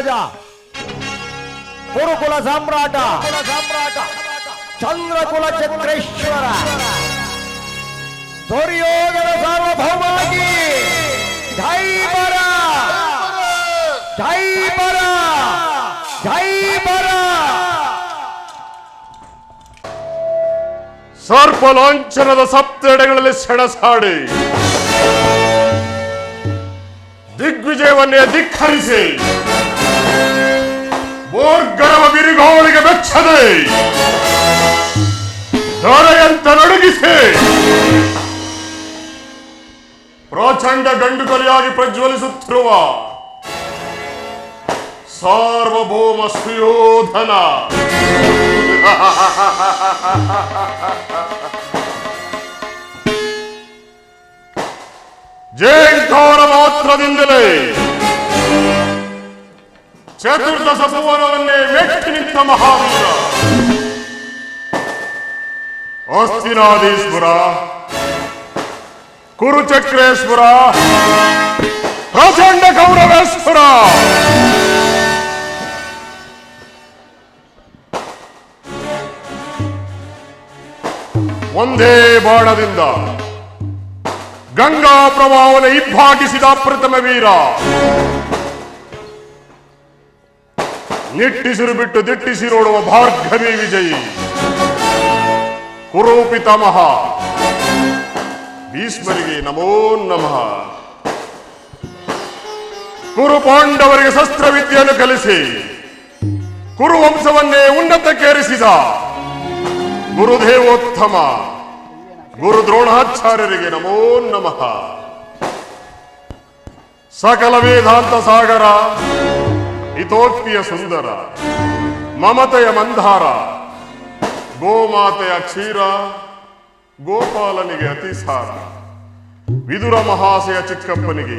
ರಾಜ ಕುರುಕುಲ ಸಾಮ್ರಾಟ ಚಂದ್ರಕುಲ ಚಕ್ರೇಶ್ವರ ದುರ್ಯೋಧನ ಸಾರ್ವಭೌಮಾಗಿ ಜೈ ಬರ ಜೈ ಬರ ಜೈ ಬರ. ಸರ್ಪ ಲಾಂಛನದ ಸಪ್ತೆಡೆಗಳಲ್ಲಿ ಸೆಣಸಾಡಿ ದಿಗ್ವಿಜಯವನ್ನೇ ಧಿಕ್ಕರಿಸಿ ಬೋರ್ಗರವ ಬಿರುಗಾಳಿಗೆ ಬೆಚ್ಚದೆ ಧರೆಯಂತ ನಡುಗಿಸಿ ಪ್ರಚಂಡ ಗಂಡುಕಲಿಯಾಗಿ ಪ್ರಜ್ವಲಿಸುತ್ತಿರುವ ಸಾರ್ವಭೌಮ ಸುಯೋಧನ ಜೇಂಕಾರ ಮಾತ್ರದಿಂದಲೇ ಚತುರ್ದಶ ಭುವನವನ್ನೇ ಮೆಟ್ಟಿ ನಿಂತ ಮಹಾವೀರ ಹಸ್ತಿನಾದೀಶ್ವರ ಕುರುಚಕ್ರೇಶ್ವರ ಪ್ರಚಂಡ ಕೌರವೇಶ್ವರ ಒಂದೇ ಬಾಣದಿಂದ ಗಂಗಾ ಪ್ರವಾಹವನ್ನು ಇಬ್ಬಾಗಿಸಿದ ಪ್ರಥಮ ವೀರ, ನಿಟ್ಟಿಸಿರು ಬಿಟ್ಟು ದಿಟ್ಟಿಸಿರೋಡುವ ಭಾರ್ಗವಿ ವಿಜಯಿ ಕುರುಪಿತಾಮಹ ಭೀಷ್ಮರಿಗೆ ನಮೋ ನಮಃ. ಕುರು ಪಾಂಡವರಿಗೆ ಶಸ್ತ್ರವಿದ್ಯೆಯನ್ನು ಕಲಿಸಿ ಕುರುವಂಶವನ್ನೇ ಉನ್ನತಕ್ಕೇರಿಸಿದ ಗುರುದೇವೋತ್ತಮ ಗುರು ದ್ರೋಣಾಚಾರ್ಯರಿಗೆ ನಮೋ ನಮಃ. ಸಕಲ ವೇದಾಂತ ಸಾಗರ ಹಿತೋಕ್ತಿಯ ಸುಂದರ ಮಮತೆಯ ಮಂದಾರ ಗೋಮಾತೆಯ ಕ್ಷೀರ ಗೋಪಾಲನಿಗೆ ಅತಿಸಾರ ವಿದುರ ಮಹಾಶಯ ಚಿಕ್ಕಪ್ಪನಿಗೆ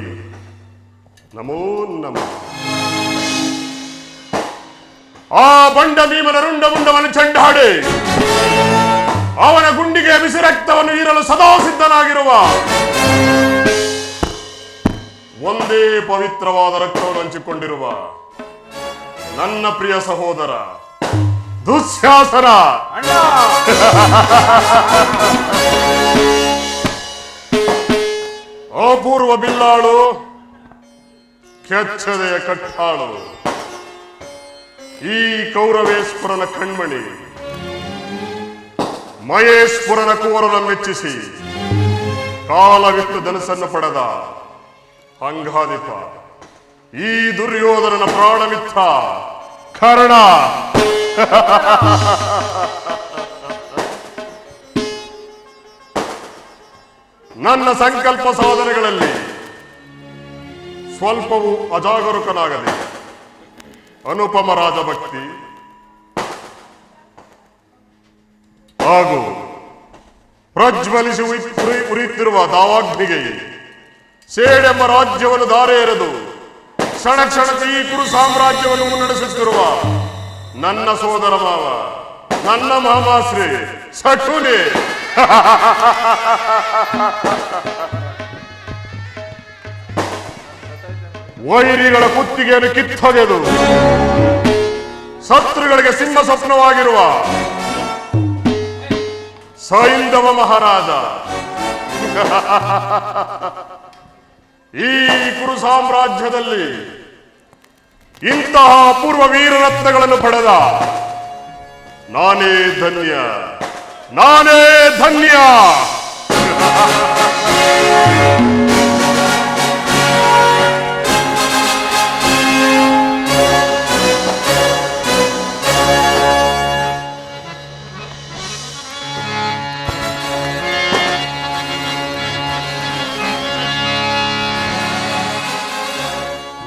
ನಮೋ ನಮಃ. ಆ ಬಂಡ ಭೀಮನ ರುಂಡ ಮುಂಡವನ್ನು ಚೆಂಡಾಡಿ ಅವನ ಗುಂಡಿಗೆ ಬಿಸಿ ರಕ್ತವನ್ನು ಹೀರಲು ಸದಾ ಸಿದ್ಧನಾಗಿರುವ ಒಂದೇ ಪವಿತ್ರವಾದ ರಕ್ತವನ್ನು ಹಂಚಿಕೊಂಡಿರುವ ನನ್ನ ಪ್ರಿಯ ಸಹೋದರ ದುಶ್ಯಾಸನ ಅಪೂರ್ವ ಬಿಲ್ಲಾಳು ಕೆಚ್ಚದೆಯ ಕಟ್ಟಾಳು ಈ ಕೌರವೇಶ್ವರನ ಕಣ್ಮಣಿ ಮಹೇಶ್ವರನ ಕುವರನ ಮೆಚ್ಚಿಸಿ ಕಾಲವಿತ್ತು ಧನಸನ್ನು ಪಡೆದ ಅಂಗಾಧಿಪ ಈ ದುರ್ಯೋಧನನ ಪ್ರಾಣಮಿತ್ರ ಕರ್ಣ. ನನ್ನ ಸಂಕಲ್ಪ ಸಾಧನೆಗಳಲ್ಲಿ ಸ್ವಲ್ಪವೂ ಅಜಾಗರೂಕನಾಗದೆ ಅನುಪಮ ರಾಜಭಕ್ತಿ ಹಾಗೂ ಪ್ರಜ್ವಲಿಸಿ ಉರಿಯುತ್ತಿರುವ ದಾವಾಗ್ನಿಗೆ ಸೇಡೆಂಬ ರಾಜ್ಯವನ್ನು ದಾರೆ ಎರೆದು ಕ್ಷಣ ಕ್ಷಣಕ್ಕೆ ಈ ಕುರು ಸಾಮ್ರಾಜ್ಯವನ್ನು ಮುನ್ನಡೆಸುತ್ತಿರುವ ನನ್ನ ಸೋದರ ಮಾವ ನನ್ನ ಮಾಮಾಶ್ರೀ ಶಕುನಿ ವೈರಿಗಳ ಕುತ್ತಿಗೆಯನ್ನು ಕಿತ್ತೊಗೆದು ಶತ್ರುಗಳಿಗೆ ಸಿಂಹ ಸ್ವಪ್ನವಾಗಿರುವ ಸೈಂಧವ ಮಹಾರಾಜ ಈ ಕುರು ಸಾಮ್ರಾಜ್ಯದಲ್ಲಿ ಇಂತಹ ಅಪೂರ್ವ ವೀರರತ್ನಗಳನ್ನು ಪಡೆದ ನಾನೇ ಧನ್ಯ, ನಾನೇ ಧನ್ಯ.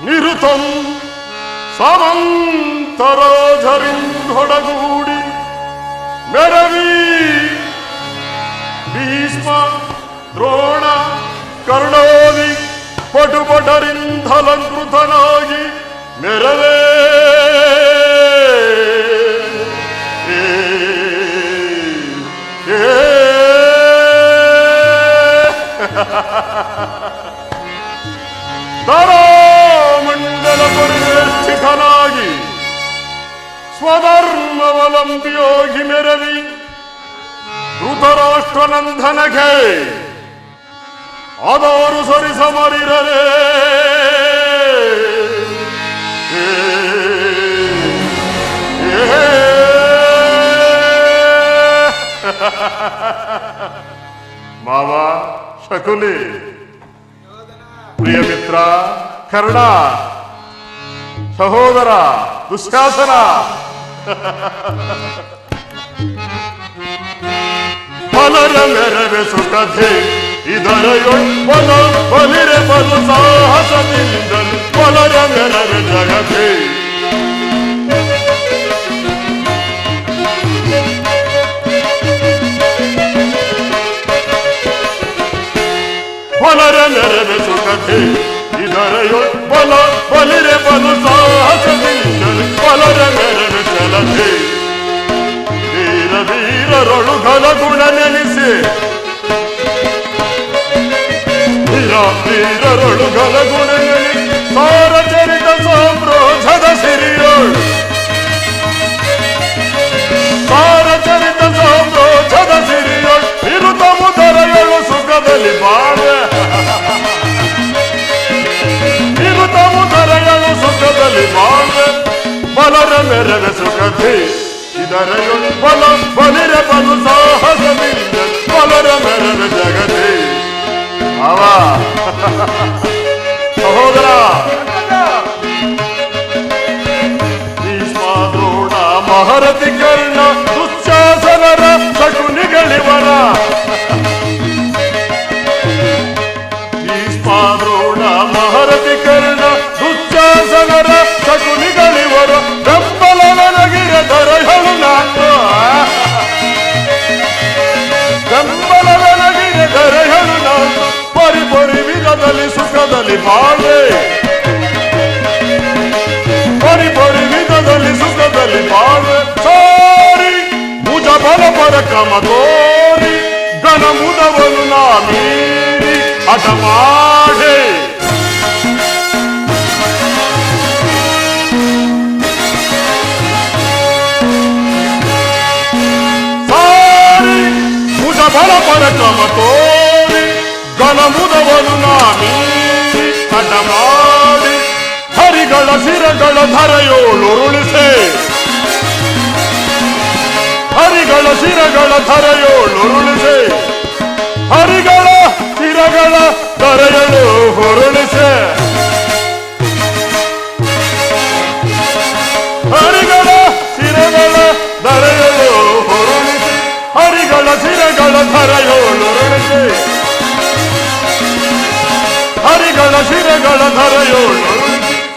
ನಿರುತಂ ಸಮಂತರಾಜರಿಂದೊಡಗೂಡಿ ಮೆರವಿ ಭೀಷ್ಮ ದ್ರೋಣ ಕರ್ಣಾದಿ ಪಟುಪಟರಿಂದಲಂಕೃತನಾಗಿ ಮೆರವೇ ಮಂಡಲ ಪರಿವೇಷ್ಟಿತನ ಕುಂತಿಯೋಗಿ ಮೆರವಿ ಧೃತರಾಷ್ಟ್ರನಂದನಗೆ ಆದವರು ಸರಿಸಮರಿರಲೇ ಮಾವ ಶಕುಲಿ, ಪ್ರಿಯ ಮಿತ್ರ ಕರ್ಣ, ಸಹೋದರ ದುಶ್ಯಾಸನ, ಬಲರ ಮೆರವೆ ಸುಖತೆ ಇದರೊಬ್ಬನ ಬಲಿರೆ ಬಲು ಸಾಹಸದಿಂದಲೂ ಬಲರ ಮೆರವೆ ಜಗತೆ ಬಲರ ಮೆರವೆ ಸುಖತೆ ಇದರೊಬ್ಬನ ಬಲಿರೆ ಬಲು ಸಾಹಸದಿಂದಲೂ ಬಲರ ಮೆರವೆ ಚಲತೆ ವೀರ ವೀರರೊಳು ಘನ ಗುಣ ನೆನೆಸಿ ವೀರರೊಳು ಘನ ಗುಣ ನೆನೆಸಿ ಸಾರ ಚರಿತ ಸಾಮ್ರೋಧದ ಸಿರಿಯೋಳು ಸಾರ ಚರಿತ ಸಾಮ್ರೋಧದ ಸಿರಿಯೋಳು ಇರುತ ಮುದರಗಳು ಸುಖದಲ್ಲಿ ಬಾಳೆ ಇರುತ ಮುದರಗಳು ಸುಖದಲ್ಲಿ ಬಾಳೆ ಬಲರ ಮೆರವೆ ಸುಖತೆ ಇದರೊಳು ಬಲ ಬಲಿರ ಬಲು ಸಾಹಸದಿಂದ ಬಲರ ಮೆರವೆ ಜಗತೆ ಅವ ಸಹೋದರ ಭೀಷ್ಮಾದ್ರೋಣ ಮಹರಥಿ ಕರ್ಣ ದುಶ್ಯಾಸನರ ಶಕುನಿಗಳಿವರ ಭೀಷ್ಮಾದ್ರೋಣ ಮಹರಥಿ ಕರ್ಣ ದುಶ್ಯಾಸನರ ಶಕುನಿಗಳಿವರ ಬೆಂಬಲವನಗಿರ ದರಗಳು ನಾನು ಬೆಂಬಲವನಗಿರ ದರಗಳು ನಾನು ಪರಿಪರಿ ವಿಧದಲ್ಲಿ ಸುಖದಲ್ಲಿ ಬಾಳೆ ಪರಿಪರಿ ವಿಧದಲ್ಲಿ ಸುಖದಲ್ಲಿ ಬಾಳೆ ಸಾರಿ ಭುಜ ಬಲ ಪರಕ್ರಮ ತೋರಿ ಘನ ಮುದವನ್ನು ನಾ ಮೀರಿ ಹಠ ಮಾಡೇ ಬಲ ಪರಕ್ರಮ ತೋರಿ ಘನ ಮುದವನ್ನು ನಾ ಮೀರಿ ಹಠ ಮಾಡಿ ಹರಿಗಳ ಶಿರಗಳ ಧರೆಯೋಳುರುಳಿಸೆ ಹರಿಗಳ ಶಿರಗಳ ಧರೆಯೋಳುರುಳಿಸೆ ಹರಿಗಳ ಶಿರಗಳ ಧರೆಯಳು ಹೊರುಳಿಸೆ ಹರಿಗಳ ಶಿರಗಳ ಧರೆಯಳು ಹೊರುಳಿಸೆ ಹರಿಗಳ ಶಿರಗಳ ಧರೆಯೋಳುರುಳಿಸೆ ಹರಿಗಳ ಶಿರಗಳ ಧರೆಯೋಳುರುಳಿಸೆ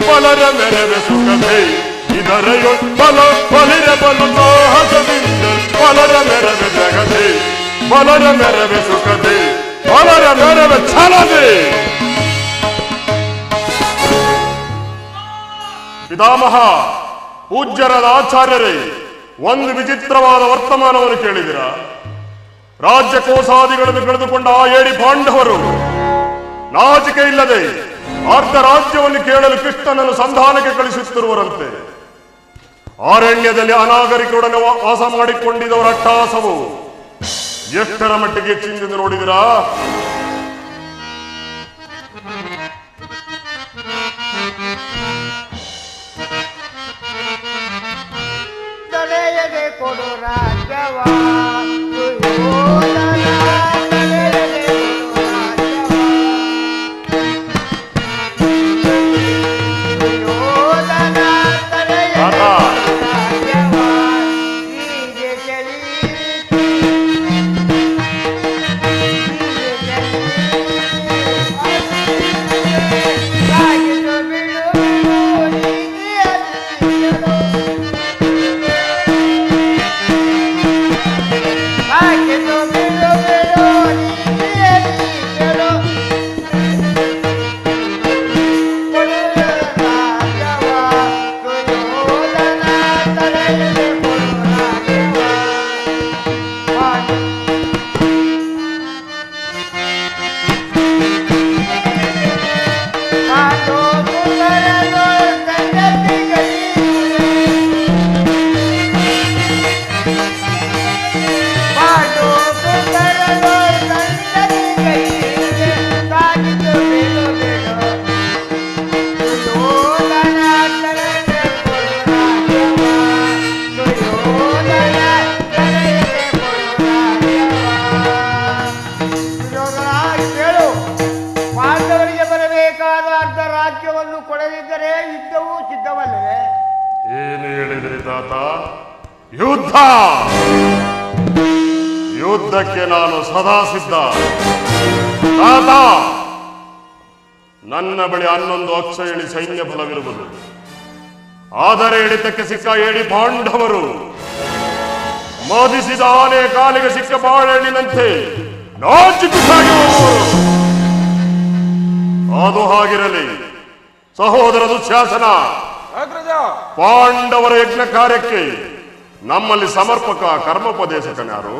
ಬಲರ ಮೆರವೆ ಸುಖತೆ ಇದರೊಳು ಬಲ ಬಲಿರ ಬಲು ಸಾಹಸದಿಂದ ಬಲರ ಮೆರವೆ ಜಗತೆ ಬಲರ ಮೆರವೆ ಸುಖತೆ ಬಲರ ಮೆರವೆ ಛಲದೆ ಪಿತಾಮಹ ಪೂಜ್ಯರಾದ ಆಚಾರ್ಯರೇ, ಒಂದು ವಿಚಿತ್ರವಾದ ವರ್ತಮಾನವನ್ನು ಕೇಳಿದಿರ. ರಾಜ್ಯ ಕೋಸಾದಿಗಳನ್ನು ಕಳೆದುಕೊಂಡ ಆ 7 ಪಾಂಡವರು ನಾಚಿಕೆ ಇಲ್ಲದೆ ಅರ್ಧ ರಾಜ್ಯವನ್ನು ಕೇಳಲು ಕೃಷ್ಣನನ್ನು ಸಂಧಾನಕ್ಕೆ ಕಳಿಸುತ್ತಿರುವರಂತೆ. ಅರಣ್ಯದಲ್ಲಿ ಅನಾಗರಿಕರೊಡನೆ ವಾಸ ಮಾಡಿಕೊಂಡಿದ್ದವರ ಅಟ್ಟಹಾಸವು ಎಷ್ಟರ ಮಟ್ಟಿಗೆ ಹೆಚ್ಚಿಂದೆಂದು ನೋಡಿದಿರಾ? ಕೊಡು ರಾಜ್ಯವ ಯುದ್ಧ ಯುದ್ಧಕ್ಕೆ ನಾನು ಸದಾ ಸಿದ್ಧ. ತಾತ, ನನ್ನ ಬಳಿ 11 ಅಕ್ಷಯಣಿ ಸೈನ್ಯ ಬಲವಿರುವುದು. ಆದರೆ ಹಿಡಿತಕ್ಕೆ ಸಿಕ್ಕ 7 ಪಾಂಡವರು ಮೋದಿಸಿದ ಆನೆ ಕಾಲಿಗೆ ಸಿಕ್ಕ ಬಾಳೆಹಣ್ಣಿನಂತೆ ನಾಚಿಕು ಸಾಗಿರುವವರು. ಅದು ಹಾಗಿರಲಿ ಸಹೋದರ ದುಶ್ಯಾಸನ, ಪಾಂಡವರ ಯಜ್ಞ ಕಾರ್ಯಕ್ಕೆ ನಮ್ಮಲ್ಲಿ ಸಮರ್ಪಕ ಕರ್ಮೋಪದೇಶಕನ್ಯಾರು?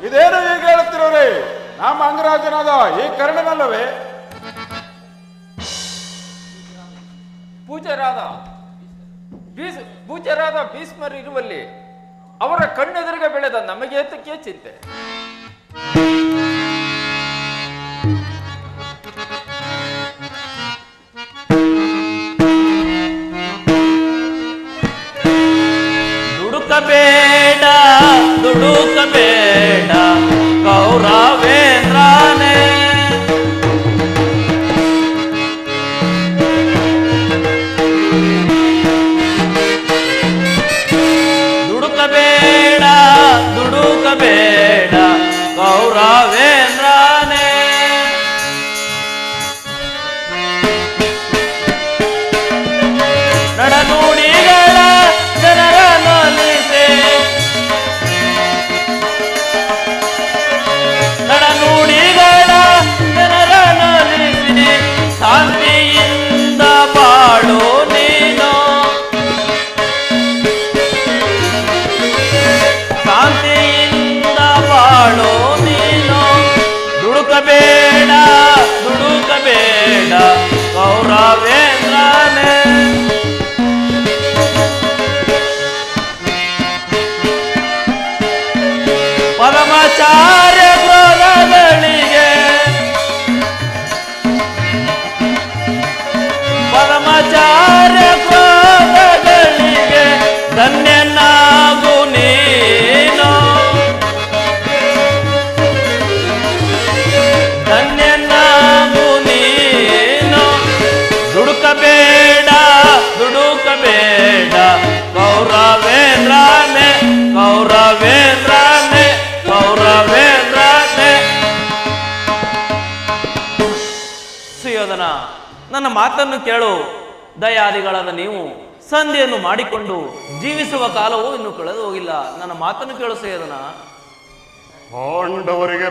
ಇದೇನು ಈಗ ಹೇಳುತ್ತಿರೋರಿ? ನಮ್ಮ ಅಂಗರಾಜನಾದ ಈ ಕರ್ಣನಲ್ಲವೇ? ಪೂಜ್ಯರಾದ ಭೀಷ್ಮರು ಇರುವಲ್ಲಿ ಅವರ ಕಣ್ಣೆದುರಿಗೆ ಬೆಳೆದ ನಮಗೆ ಏತಕ್ಕೆ ಚಿಂತೆ? ದುಡುಕಬೇಡ ದುಡುಕಬೇಡ ಕೌರವೇಂದ್ರನೇ, ದುಡುಕಬೇಡ ದುಡುಕಬೇಡ ಕೌರವೇಂದ್ರನೇ. ನಡನುಡಿಗಳ ಜನರ ನಲಿಸೆ, ನಡನುಡಿಗಳ ಜನರ ನಲಿಸಿ ಶಾಂತಿಯಿಂದ ಬಾಳು ನೀನು, ಶಾಂತಿಯಿಂದ ಬಾಳು ನೀನು. ದುಡುಕಬೇಡ ದುಡುಕಬೇಡ ಕೌರವೇಂದ್ರನೇ, ಪರಮಾಚಾರ್ಯ ಕ್ರೋಧಗಳಿಗೆ, ಪರಮಾಚಾರ್ಯ ಕ್ರೋಧಗಳಿಗೆ ಧನ್ಯನಾಗು ನೀನು, ಧನ್ಯನಾಗು ನೀನು. ದುಡುಕಬೇಡ ದುಡುಕಬೇಡ ಕೌರವೇಂದ್ರನೇ, ಕೌರವೇಂದ್ರನೇ, ಕೌರವೇಂದ್ರನೇ. ಸುಯೋಧನ, ನನ್ನ ಮಾತನ್ನು ಕೇಳು. ದಯಾದಿಗಳಾದ ನೀವು ಸಂಧಿಯನ್ನು ಮಾಡಿಕೊಂಡು ಜೀವಿಸುವ ಕಾಲವು ಇನ್ನು ಕಳೆದು ಹೋಗಿಲ್ಲ. ನನ್ನ ಮಾತನ್ನು ಕೇಳು ಸುಯೋಧನ. ಪಾಂಡವರಿಗೆ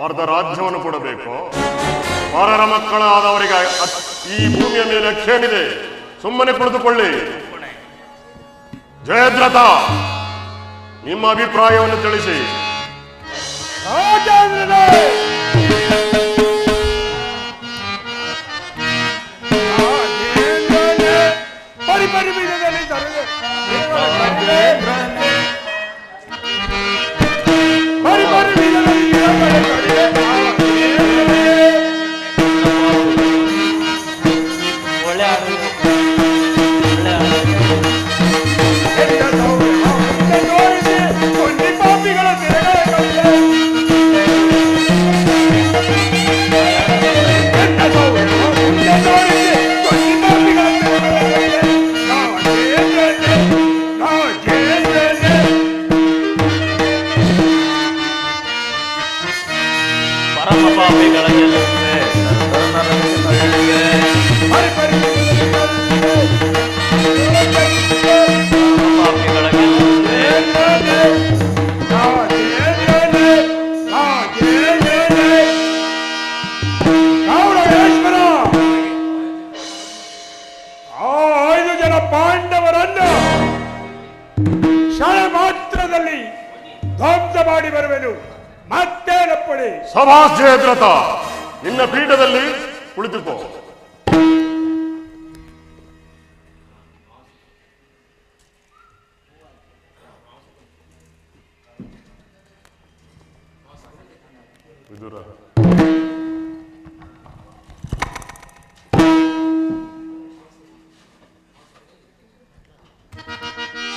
ಅರ್ಧ ರಾಜ್ಯವನ್ನು ಕೊಡಬೇಕು. ಪರರ ಮಕ್ಕಳಾದವರಿಗೆ ಈ ಭೂಮಿಯ ಮೇಲೆ ಅಕ್ಷೇನಿದೆ. ಸುಮ್ಮನೆ ಕುಳಿತುಕೊಳ್ಳಿ. ಜಯದ್ರಥ, ನಿಮ್ಮ ಅಭಿಪ್ರಾಯವನ್ನು ತಿಳಿಸಿ. ಕ್ಷಣ ಮಾತ್ರದಲ್ಲಿ ಧ್ವಂಸ ಮಾಡಿ ಬರುವೆನು. ದೊರೆ. ಸಭಾಸ್ ಜಯದ್ರಥ, ನಿನ್ನ ಪೀಠದಲ್ಲಿ ಕುಳಿತುಕೋ. ವಿದುರ,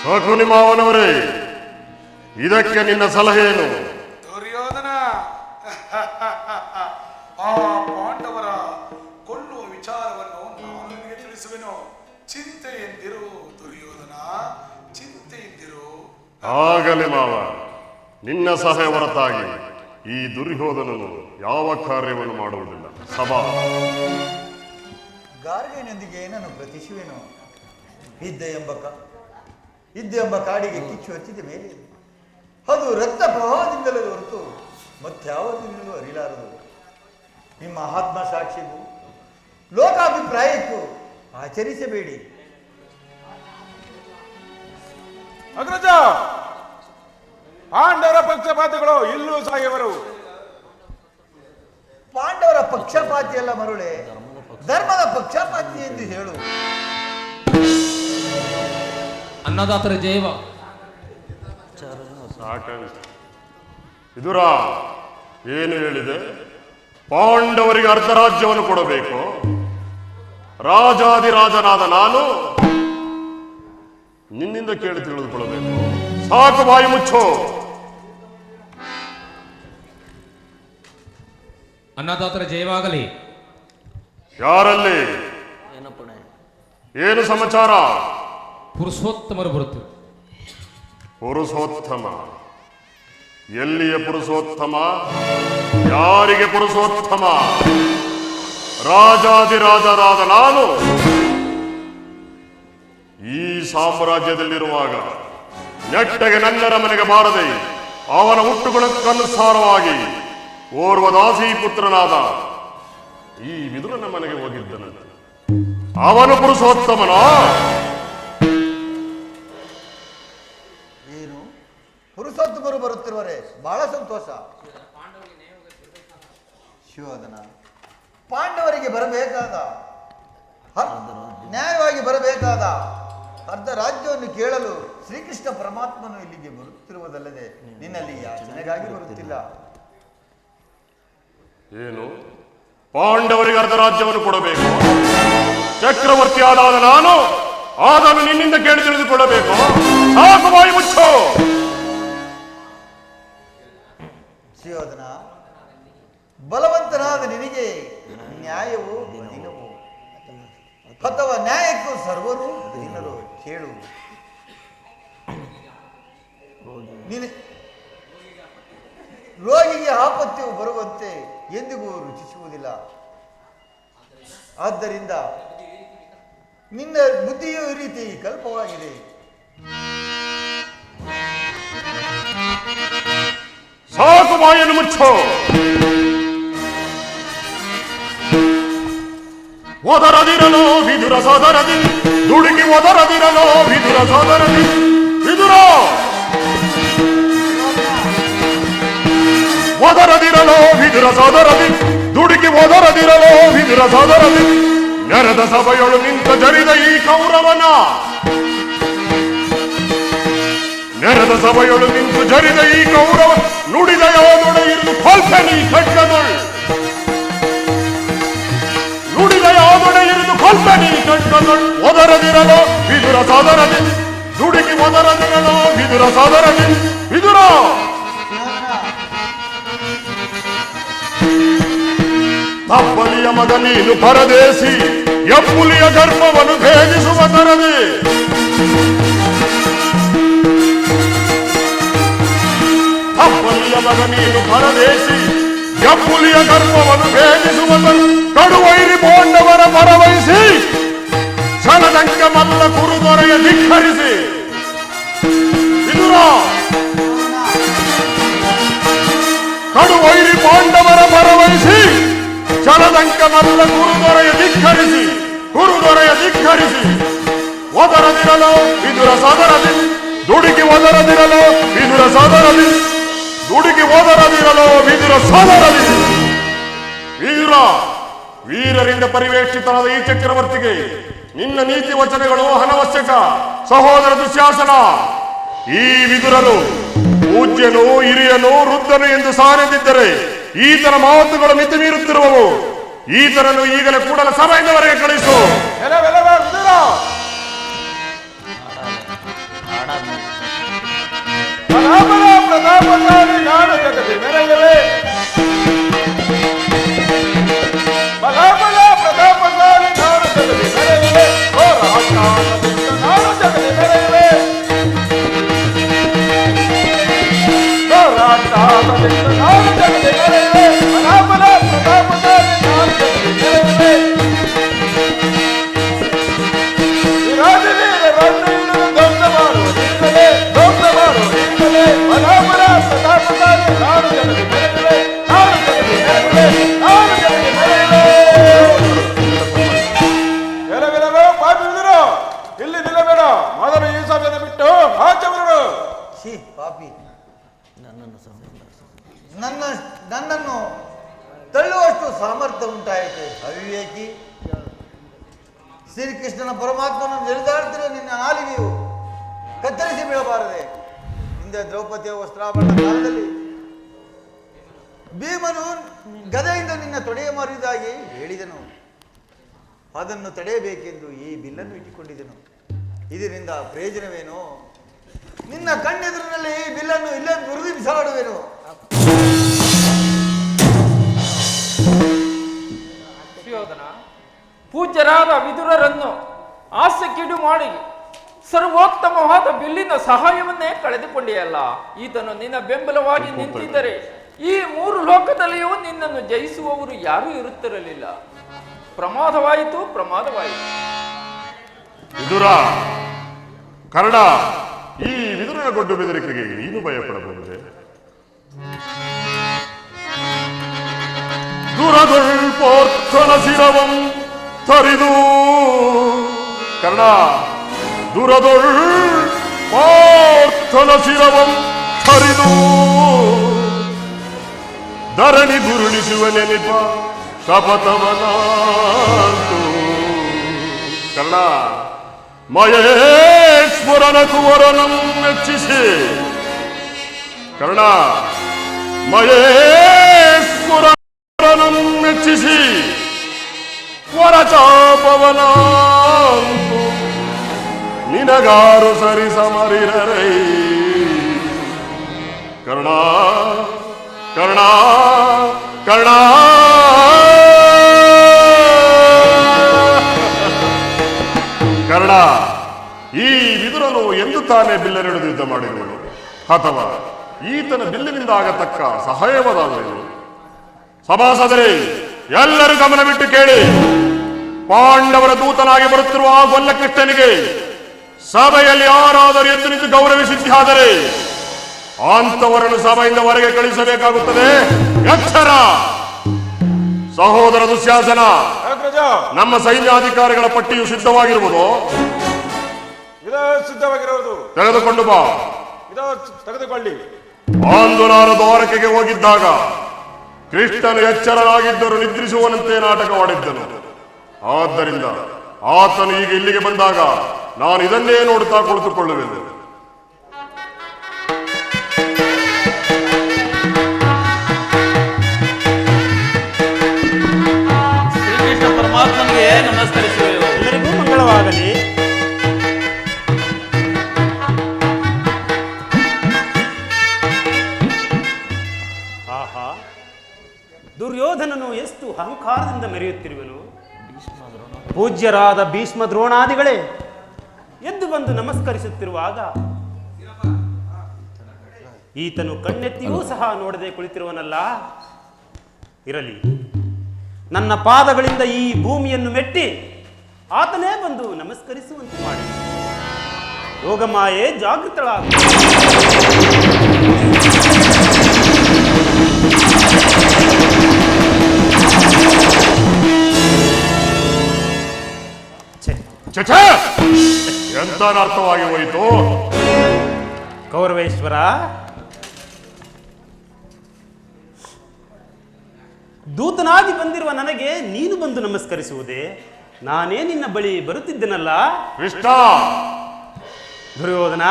ಶಕುನಿ ಮಾವನವರೇ, ಇದಕ್ಕೆ ನಿನ್ನ ಸಲಹೆ ಏನು? ದುರ್ಯೋಧನ, ಆ ಪಾಂಡವರ ಕೊಲ್ಲುವ ವಿಚಾರವನ್ನು ನಾನು ನಿನಗೆ ತಿಳಿಸುವೆನು. ಚಿಂತೆಯೆಂದಿರು ದುರ್ಯೋಧನ, ಚಿಂತೆಯೆಂದಿರು. ಆಗಲಿ ಮಾವ, ನಿನ್ನ ಸಲಹೆ ಹೊರತಾಗಿ ಈ ದುರ್ಯೋಧನನು ಯಾವ ಕಾರ್ಯವನ್ನು ಮಾಡುವುದಿಲ್ಲ. ಸಭಾ ಗಾರ್ಗನೊಂದಿಗೆ ಏನನ್ನು ಪ್ರತಿಸುವೆನು? ಇದ್ದೆ ಎಂಬ ಕಾಡಿಗೆ ಕಿಚ್ಚು ಹಚ್ಚಿದ ಮೇಲೆ ಅದು ರಕ್ತ ಪ್ರವಾಹದಿಂದಲೇ ಹೊರತು ಮತ್ಯಾವದಿಂದಲೂ ಅರಿಲಾರದು. ನಿಮ್ಮ ಆತ್ಮ ಸಾಕ್ಷಿಗೂ ಲೋಕಾಭಿಪ್ರಾಯಕ್ಕೂ ಆಚರಿಸಬೇಡಿ. ಅಗ್ರಜ, ಪಾಂಡವರ ಪಕ್ಷಪಾತಿಗಳು ಇಲ್ಲೂ ಸಾಯುವರು. ಪಾಂಡವರ ಪಕ್ಷಪಾತಿ ಅಲ್ಲ ಮರುಳೆ, ಧರ್ಮದ ಪಕ್ಷಪಾತಿ ಎಂದು ಹೇಳು. ಅನ್ನದಾತರ ಜೈವ ವಿದುರ ಏನು ಹೇಳಿದೆ? ಪಾಂಡವರಿಗೆ ಅರ್ಧ ರಾಜ್ಯವನ್ನು ಕೊಡಬೇಕು. ರಾಜಾದಿರಾಜನಾದ ನಾನು ನಿನ್ನಿಂದ ಕೇಳಿ ತಿಳಿದುಕೊಳ್ಳಬೇಕು. ಸಾಕು, ಬಾಯಿ ಮುಚ್ಚೋ. ಅನ್ನದಾತರ ಜಯವಾಗಲಿ. ಯಾರಲ್ಲಿ ಏನು ಸಮಾಚಾರ? ಪುರುಷೋತ್ತಮರು ಬರುತ್ತಾರೆ. ಪುರುಷೋತ್ತಮ? ಎಲ್ಲಿಯ ಪುರುಷೋತ್ತಮ? ಯಾರಿಗೆ ಪುರುಷೋತ್ತಮ? ರಾಜಾದಿರಾಜರಾದ ನಾನು ಈ ಸಾಮ್ರಾಜ್ಯದಲ್ಲಿರುವಾಗ ನೆಟ್ಟಗೆ ನನ್ನರ ಮನೆಗೆ ಬಾರದೆ ಅವನ ಹುಟ್ಟುಗುಣಕ್ಕನುಸಾರವಾಗಿ ಓರ್ವ ದಾಸಿ ಪುತ್ರನಾದ ಈ ವಿದುರನ ಮನೆಗೆ ಹೋಗಿದ್ದನು. ಅವನು ಪುರುಷೋತ್ತಮನ? ಏನು ಪುರುಷೋತ್ತಮರು ಬರುತ್ತಿರುವರೆ ಬಹಳ ಸಂತೋಷ. ಶಿವೋಧನ, ಪಾಂಡವರಿಗೆ ಬರಬೇಕಾದ ನ್ಯಾಯವಾಗಿ ಬರಬೇಕಾದ ಅರ್ಧ ರಾಜ್ಯವನ್ನು ಕೇಳಲು ಶ್ರೀಕೃಷ್ಣ ಪರಮಾತ್ಮನು ಇಲ್ಲಿಗೆ ಬರುತ್ತಿರುವುದಲ್ಲದೆ ನಿನ್ನಲ್ಲಿ ಯಾಚನೆಗಾಗಿ ಬರುತ್ತಿಲ್ಲ. ಏನು ಪಾಂಡವರಿಗೆ ಅರ್ಧ ರಾಜ್ಯವನ್ನು ಕೊಡಬೇಕು? ಚಕ್ರವರ್ತಿಯಾದ ನಾನು ಅದನ್ನು ನಿನ್ನಿಂದ ಕೇಳಿ ತಿಳಿದುಕೊಳ್ಳಬೇಕು. ಸಾಕು, ಬಾಯಿ ಮುಚ್ಚೋ. ಶಿವೋಧನ, ಬಲವಂತನಾದ ನಿನಗೆ ನ್ಯಾಯವು ಅಧೀನವು ಅಥವಾ ನ್ಯಾಯಕ್ಕೂ ಸರ್ವರು ಅಧೀನರು? ಕೇಳು. ರೋಗಿಗೆ ಆಪತ್ಯವು ಬರುವಂತೆ ಎಂದಿಗೂ ರುಚಿಸುವುದಿಲ್ಲ. ಆದ್ದರಿಂದ ನಿನ್ನ ಬುದ್ಧಿಯು ಈ ರೀತಿ ಕಲ್ಪವಾಗಿದೆ. ಸಾಕು, ಬಾಯನ್ನು ಮುಚ್ಚೋ. ಒದರದಿರಲು ವಿದುರ ಸೋದರದಿ, ದುಡುಕಿ ಒದರದಿರಲು ವಿದುರ ಸೋದರದಿ. ವಿದುರ ಒದರದಿರಲು ವಿದುರ ಸೋದರದಿ, ದುಡುಕಿ ಒದರದಿರಲು ವಿದುರ ಸೋದರದಿ. ನೆರೆದ ಸಭೆಯೊಳು ನಿಂತ ಜರಿದ ಈ ಕೌರವನ, ನೆರೆದ ಸಭೆಯೊಳು ನಿಂತು ಜರಿದ ಈ ಕೌರವ ನುಡಿದ ಯಾವನೊಡ ಇರುವುದು ಕೊಲ್ಪನಿ ಖಡ್ಗದೊಳ್. ನುಡಿದ ಯಾವನೊಡ ಇರುವುದು ಕೊಲ್ಪನಿ ಖಡ್ಗದೊಳ್. ಒದರದಿರಲು ವಿದುರ ಸೋದರದಿ, ದುಡುಕಿ ಒದರದಿರಲು ವಿದುರ ಸೋದರದಿ. ವಿದುರ ಅಬ್ಬಲಿಯ ಮಗ ನೀನು ಪರದೇಶಿ, ಎಪ್ಪುಲಿಯ ಗರ್ಭವನ್ನು ಭೇದಿಸುವ ತರದಿ. ಅಬ್ಬಲಿಯ ಮಗ ನೀನು ಪರದೇಶಿ, ಎಪ್ಪುಲಿಯ ಗರ್ಭವನ್ನು ಭೇದಿಸುವ ಕಡುವೈರಿ ಪಾಂಡವರ ಪರವಹಿಸಿ ಕ್ಷಣದಂಕ ಮಲ್ಲ ಕುರುದೊರೆಯ ಧಿಕ್ಕರಿಸಿ. ವಿದುರ ಕಡುವೈರಿ ಪಾಂಡವರ ಪರವಹಿಸಿ ಕ್ಷಣದಂಕ ಮಲ್ಲ ಕುರುದೊರೆಯ ಧಿಕ್ಕರಿಸಿ, ಕುರುದೊರೆಯ ಧಿಕ್ಕರಿಸಿ. ಒದರದಿರಲು ವಿದುರ ಸೋದರದಿ, ದುಡುಕಿ ಒದರದಿರಲು ವಿದುರ ಸೋದರದಿ. ದುಡುಕಿ ಹೋದರದಿರಲು ವಿದುರ ಸೋದರದಿ. ವೀರರಿಂದ ಪರಿವೇಷ್ಟಿತನಾದ ಈ ಚಕ್ರವರ್ತಿಗೆ ನಿನ್ನ ನೀತಿ ವಚನಗಳು ಅನವಶ್ಯಕ. ಸಹೋದರ ದುಶ್ಯಾಸನ, ಈ ವಿದುರನು ಪೂಜ್ಯನು, ಹಿರಿಯನು, ವೃದ್ಧನು ಎಂದು ಸಾರದಿದ್ದರೆ ಈತನ ಮಾತುಗಳು ಮಿತಿ ಮೀರುತ್ತಿರುವವು. ಈತನನ್ನು ಈಗಲೇ ಕೂಡಲ ಸಭೆಯಿಂದವರೆಗೆ ಕಳಿಸು. ಪ್ರತಾಪಧಾರಿ ನಾನು ಜಗತಿ ಮೆರೆಯಲೇ, ಬಲಾಬಲ ಪ್ರತಾಪಧಾರಿ ನಾನು ಜಗತಿ ಮೆರೆಯಲೇ, ಓ ರಾಜಾನದಿಂದ ನಾನು ಜಗತಿ ಮೆರೆಯಲೇ, ಓ ರಾಜಾನದಿಂದ ನಾನು ಜಗತಿ ಮೆರೆಯಲೇ, ಬಲಾಬಲ ಪ್ರತಾಪಧಾರಿ ನಾನು ಜಗತಿ ಮೆರೆಯಲೇ. ರಾಜವೀರ ರನ್ನೀಡಲು ದೊಡ್ಡ ಮಾಡುವ ನೀಡಲೇ, ದೊಡ್ಡ ಮಾಡುವ ನೀಡಲೇ, ಬಲಾಬಲ ಪ್ರತಾಪಧಾರಿ ನಾನು ಜಗತಿ ಮೆರೆಯಲೇ, ನಾನು ಜಗತಿ ಮೆರೆಯಲೇ, ನಾನು ಜಗತಿ ಮೆರೆಯಲೇ. ಎಲ್ಲವೆಲ್ಲವೋ ಪಾಪಿಸಿದರು, ಇಲ್ಲಿ ನಿಲ್ಲಬೇಡ. ಮೊದಲು ಈ ಸಭೆಯನ್ನು ಬಿಟ್ಟು ಆಚೆ ಬರಡು. ಛೀ ಪಾಪಿ, ನನ್ನನ್ನು ತಳ್ಳುವಷ್ಟು ಸಾಮರ್ಥ್ಯ ಉಂಟಾಯಿತು. ಅವಿವೇಕಿ, ಶ್ರೀಕೃಷ್ಣನ ಪರಮಾತ್ಮನ ನಿರ್ಧಾರಿಸಿರುವ ನಿನ್ನ ನಾಲಿಗೆಯು ಕತ್ತರಿಸಿ ಬೀಳಬಾರದೆ. ಹಿಂದೆ ದ್ರೌಪದಿಯ ವಸ್ತ್ರಾಭರಣ ಕಾಲದಲ್ಲಿ ಭೀಮನು ಗದೆಯಿಂದ ನಿನ್ನ ತೊಡೆಯ ಮಾರಿದಾಗಿ ಹೇಳಿದನು. ಅದನ್ನು ತಡೆಯಬೇಕೆಂದು ಈ ಬಿಲ್ಲನ್ನು ಇಟ್ಟುಕೊಂಡಿದ್ದನು. ಇದರಿಂದ ಪ್ರಯೋಜನವೇನು? ನಿನ್ನ ಕಣ್ಣೆದುರಿನಲ್ಲಿ ಈ ಬಿಲ್ಲನ್ನು ಇಲ್ಲೇ ಮುರಿದು ಬಿಸಾಡುವೆನು. ಸುಯೋಧನ, ಪೂಜ್ಯರಾದ ವಿದುರರನ್ನು ಹಾಸ್ಯಕ್ಕಿಡು ಮಾಡಿ ಸರ್ವೋತ್ತಮವಾದ ಬಿಲ್ಲಿನ ಸಹಾಯವನ್ನೇ ಕಳೆದುಕೊಂಡಿಯಲ್ಲ. ಈತನು ನಿನ್ನ ಬೆಂಬಲವಾಗಿ ನಿಂತಿದ್ದರೆ ಈ 3 ಲೋಕದಲ್ಲಿಯೂ ನಿನ್ನನ್ನು ಜಯಿಸುವವರು ಯಾರೂ ಇರುತ್ತಿರಲಿಲ್ಲ. ಪ್ರಮಾದವಾಯಿತು, ಪ್ರಮಾದವಾಯಿತು. ವಿದುರ, ಕರ್ಣ, ಈ ವಿದುರನ ಗೊಡ್ಡು ಬೆದರಿಕೆಗೆ ನೀನು ಭಯಪಡಬಹುದೇ? ದುರದೊಳ್ಪೋರ್ಥನ ಶಿರವಂ ತರಿದು, ಕರ್ಣ, ದುರದೊಳ್ ಪಾರ್ಥನ ಶಿರವಂ ತರಿದು ಧರಣಿ ದುರುಳಿಸುವ ನೆನಪ ಶಪಥವನಾಂತು. ಕರ್ಣ, ಮಹೇಶ್ವರನ ಕುವರನಂ ಮೆಚ್ಚಿಸಿ, ಕರ್ಣ, ಮಹೇಶ್ವರನಂ ಮೆಚ್ಚಿಸಿ ವರಚಾಪವನಾಂತು ನಿನಗಾರು ಸರಿ ಸಮರಿರರೈ. ಕರ್ಣ, ಕರ್ಣ, ಕರ್ಣ, ಕರ್ಣ, ಈ ವಿದುರನು ಎಂದು ತಾನೇ ಬಿಲ್ಲನೆಡೆದು ಯುದ್ಧ ಮಾಡಿರುವನು? ಅಥವಾ ಈತನ ಬಿಲ್ಲಿನಿಂದ ಆಗತಕ್ಕ ಸಹಾಯವಾದವೇನು? ಸಭಾಸದರೇ, ಎಲ್ಲರೂ ಗಮನ ಬಿಟ್ಟು ಕೇಳಿ. ಪಾಂಡವರ ದೂತನಾಗಿ ಬರುತ್ತಿರುವ ಆ ಗೊಲ್ಲ ಕೃಷ್ಣನಿಗೆ ಸಭೆಯಲ್ಲಿ ಯಾರಾದರೂ ಎದ್ದು ನಿಂತು ಗೌರವಿಸಿದ್ದಾದರೆ ಅಂತವರನ್ನು ಸಭೆಯಿಂದ ಹೊರಗೆ ಕಳಿಸಬೇಕಾಗುತ್ತದೆ. ಎಚ್ಚರ! ಸಹೋದರ ದುಶ್ಯಾಸನ, ನಮ್ಮ ಸೈನ್ಯಾಧಿಕಾರಿಗಳ ಪಟ್ಟಿಯು ಸಿದ್ಧವಾಗಿರುವುದು. ಸಿದ್ಧವಾಗಿರುವುದು. ತೆಗೆದುಕೊಂಡು ಬಾ. ತೆಗೆದುಕೊಳ್ಳಿ. ಅಂದು ನಾನು ದ್ವಾರಕೆಗೆ ಹೋಗಿದ್ದಾಗ ಕೃಷ್ಣನು ಎಚ್ಚರನಾಗಿದ್ದರೂ ನಿದ್ರಿಸುವನಂತೆ ನಾಟಕವಾಡಿದ್ದನು. ಆದ್ದರಿಂದ ಆತನು ಈಗ ಇಲ್ಲಿಗೆ ಬಂದಾಗ ನಾನು ಇದನ್ನೇ ನೋಡುತ್ತಾ ಕುಳಿತುಕೊಳ್ಳುವೆನು. ಶ್ರೀಕೃಷ್ಣ ಪರಮಾತ್ಮನಿಗೆ ನಮಸ್ಕರಿಸುವೆವು. ಎಲ್ಲರಿಗೂ ಮಂಗಳವಾಗಲಿ. ಆಹಾ, ದುರ್ಯೋಧನನು ಎಷ್ಟು ಅಹಂಕಾರದಿಂದ ಮೆರೆಯುತ್ತಿರುವನು. ಪೂಜ್ಯರಾದ ಭೀಷ್ಮ ದ್ರೋಣಾದಿಗಳೇ ಎದ್ದು ಬಂದು ನಮಸ್ಕರಿಸುತ್ತಿರುವಾಗ ಈತನು ಕಣ್ಣೆತ್ತಿಯೂ ಸಹ ನೋಡದೆ ಕುಳಿತಿರುವನಲ್ಲ. ಇರಲಿ, ನನ್ನ ಪಾದಗಳಿಂದ ಈ ಭೂಮಿಯನ್ನು ಮೆಟ್ಟಿ ಆತನೇ ಬಂದು ನಮಸ್ಕರಿಸುವಂತೆ ಮಾಡಿ. ಯೋಗಮಾಯೆ ಜಾಗೃತಳಾಗ. ಎಂತ ಅರ್ಥವಾಗಿ ಹೋಯಿತು? ಕೌರವೇಶ್ವರ, ದೂತನಾಗಿ ಬಂದಿರುವ ನನಗೆ ನೀನು ಬಂದು ನಮಸ್ಕರಿಸುವುದೇ? ನಾನೇ ನಿನ್ನ ಬಳಿ ಬರುತ್ತಿದ್ದೆನಲ್ಲ. ಕೃಷ್ಣ, ದುರ್ಯೋಧನ,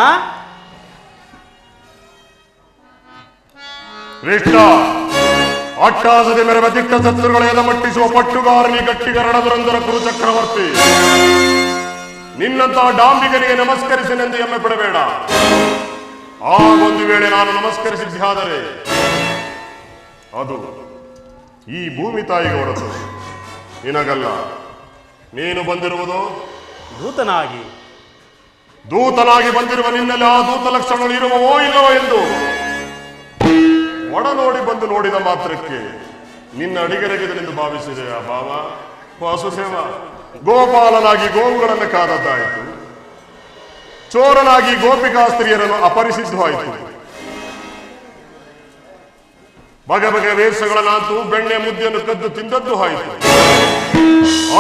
ಕೃಷ್ಣ, ಅಟ್ಟಾಸದೆ ಮೆರವ ದಿಟ್ಟ ಶತ್ರುಗಳ ಎದಮಟ್ಟಿಸುವ ಪಟ್ಟುಗಾರನಿ ಗಟ್ಟಿಗರಣ ದುರಂದರ ಕುರು ಚಕ್ರವರ್ತಿ, ನಿನ್ನಂತಹ ಡಾಂಬಿಗನಿಗೆ ನಮಸ್ಕರಿಸಿನೆಂದು ಹೆಮ್ಮೆ ಪಡಬೇಡ. ಆಗೊಂದು ವೇಳೆ ನಾನು ನಮಸ್ಕರಿಸಿದ್ದಾದರೆ ಅದು ಈ ಭೂಮಿ ತಾಯಿಗೆ ಹೊರತು ನಿನಗಲ್ಲ. ನೀನು ಬಂದಿರುವುದು ದೂತನಾಗಿ ಬಂದಿರುವ ನಿನ್ನಲ್ಲಿ ಆ ದೂತ ಲಕ್ಷಣಗಳು ಇರುವವೋ ಇಲ್ಲವೋ ಎಂದು ಒಡ ನೋಡಿ ಬಂದು ನೋಡಿದ ಮಾತ್ರಕ್ಕೆ ನಿನ್ನ ಅಡಿಗೆರಗಿದನೆಂದು ಭಾವಿಸಿದೆ ಆ ಭಾವ. ವಾಸುದೇವ, ಗೋಪಾಲನಾಗಿ ಗೋವುಗಳನ್ನು ಕಾದದ್ದಾಯಿತು, ಚೋರನಾಗಿ ಗೋಪಿಕಾಸ್ತ್ರೀಯರನ್ನು ಅಪರಿಸಿದ್ದು ಆಯಿತು, ಬಗೆ ಬಗೆಯ ವೇಷಗಳನ್ನಂತೂ ಬೆಣ್ಣೆ ಮುದ್ದೆಯನ್ನು ಕದ್ದು ತಿಂದದ್ದು ಆಯಿತು,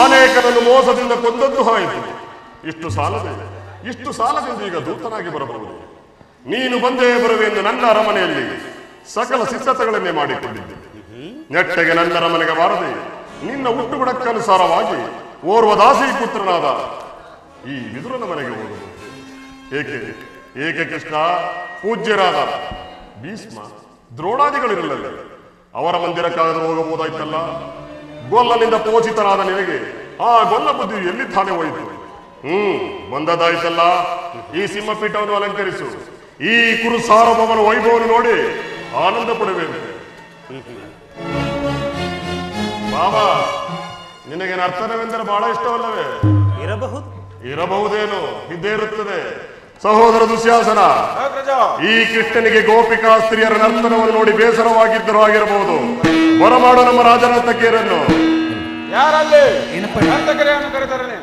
ಅನೇಕರನ್ನು ಮೋಸದಿಂದ ಕೊಂದದ್ದು ಆಯಿತು. ಇಷ್ಟು ಸಾಲದಿಂದ ಈಗ ದೂತನಾಗಿ ಬರಬಹುದು. ನೀನು ಬಂದೇ ಬರುವೆಂದು ನನ್ನ ಅರಮನೆಯಲ್ಲಿ ಸಕಲ ಸಿದ್ಧತೆಗಳನ್ನೇ ಮಾಡಿಕೊಂಡಿದ್ದೆ. ನೆಟ್ಟಗೆ ನನ್ನ ಅರಮನೆಗೆ ಬಾರದೆ ನಿನ್ನ ಹುಟ್ಟುಗುಡಕ್ಕನುಸಾರವಾಗಿ ಓರ್ವ ದಾಸಿ ಪುತ್ರನಾದ ಈ ವಿದುರನ ಮನೆಗೆ ಹೋಗುವುದು ಏಕೆ ಕೃಷ್ಣ? ಪೂಜ್ಯರಾದ ಭೀಷ್ಮ ದ್ರೋಣಾದಿಗಳಿರಲಿಲ್ಲ, ಅವರ ಮಂದಿರಕ್ಕಾದರೂ ಹೋಗಬಹುದಾಯ್ತಲ್ಲ. ಗೊಲ್ಲನಿಂದ ಪೋಷಿತನಾದ ನಿನಗೆ ಆ ಗೊಲ್ಲ ಬುದ್ಧಿ ಎಲ್ಲಿ ತಾನೇ ಹೋಯಿತು? ಬಂದದಾಯ್ತಲ್ಲ. ಈ ಸಿಂಹಪೀಠವನ್ನು ಅಲಂಕರಿಸು. ಈ ಕುರು ಸಾರ್ವಭೌಮನ ವೈಭವವನ್ನು ನೋಡಿ ಆನಂದ ಪಡಬೇಕು. ಬಾಬಾ, ನಿನಗೆ ನರ್ತನವೆಂದರೆ ಬಹಳ ಇಷ್ಟವಲ್ಲವೇ? ಇರಬಹುದೇನು, ಇದ್ದೇ ಇರುತ್ತದೆ. ಸಹೋದರ ದುಶ್ಯಾಸನ, ಈ ಕೃಷ್ಣನಿಗೆ ಗೋಪಿಕಾ ಸ್ತ್ರೀಯರ ನರ್ತನವನ್ನು ನೋಡಿ ಬೇಸರವಾಗಿದ್ದರೂ ಆಗಿರಬಹುದು. ಬರಮಾಡು ನಮ್ಮ ರಾಜನರ್ತಕಿಯರನ್ನು. ಯಾರಲ್ಲಿ ನರ್ತಕರನ್ನು ಕರೆತರನೆ.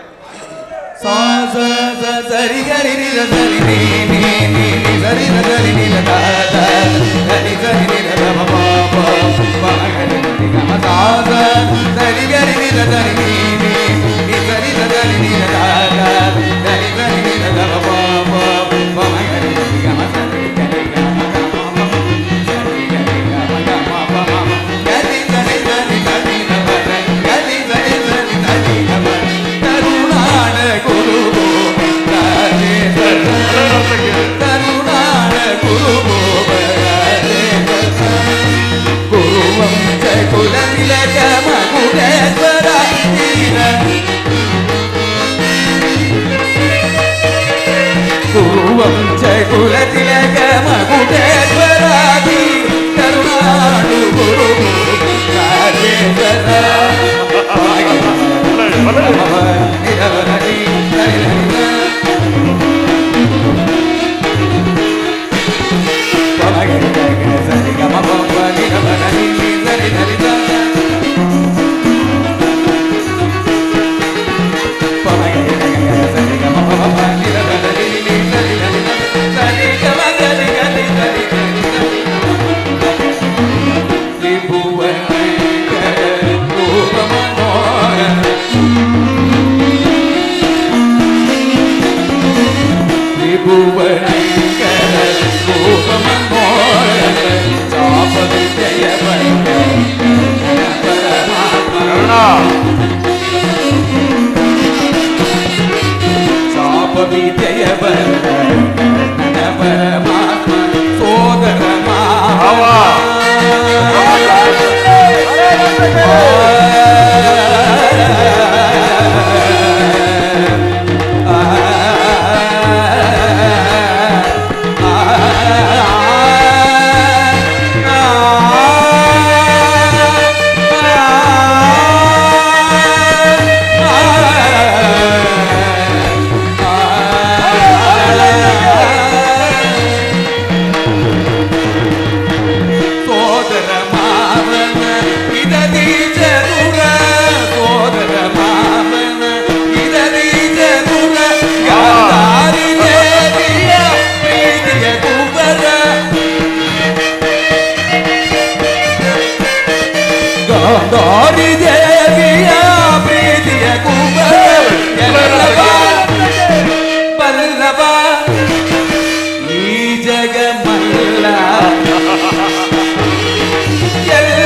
ಎಲ್ಲರ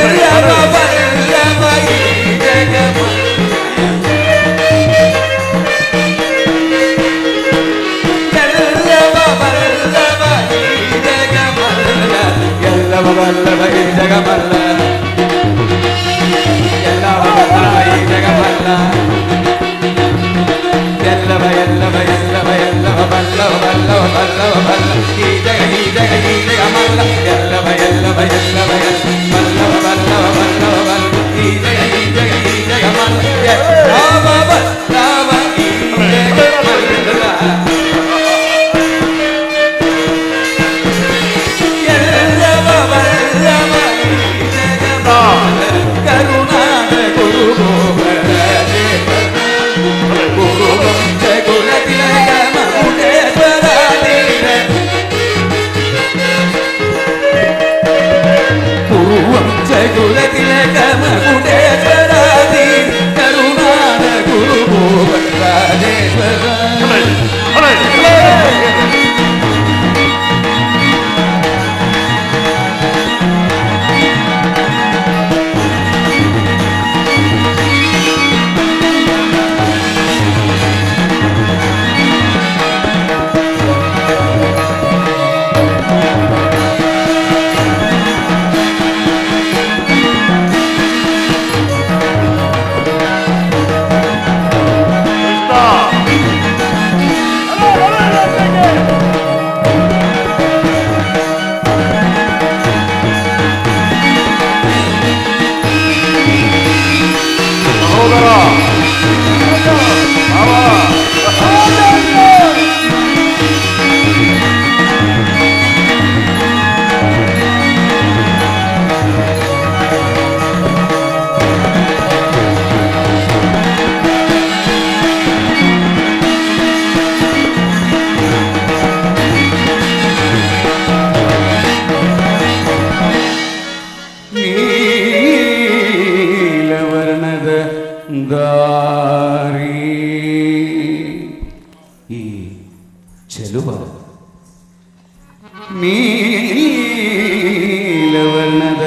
ನೀಲವರ್ಣದ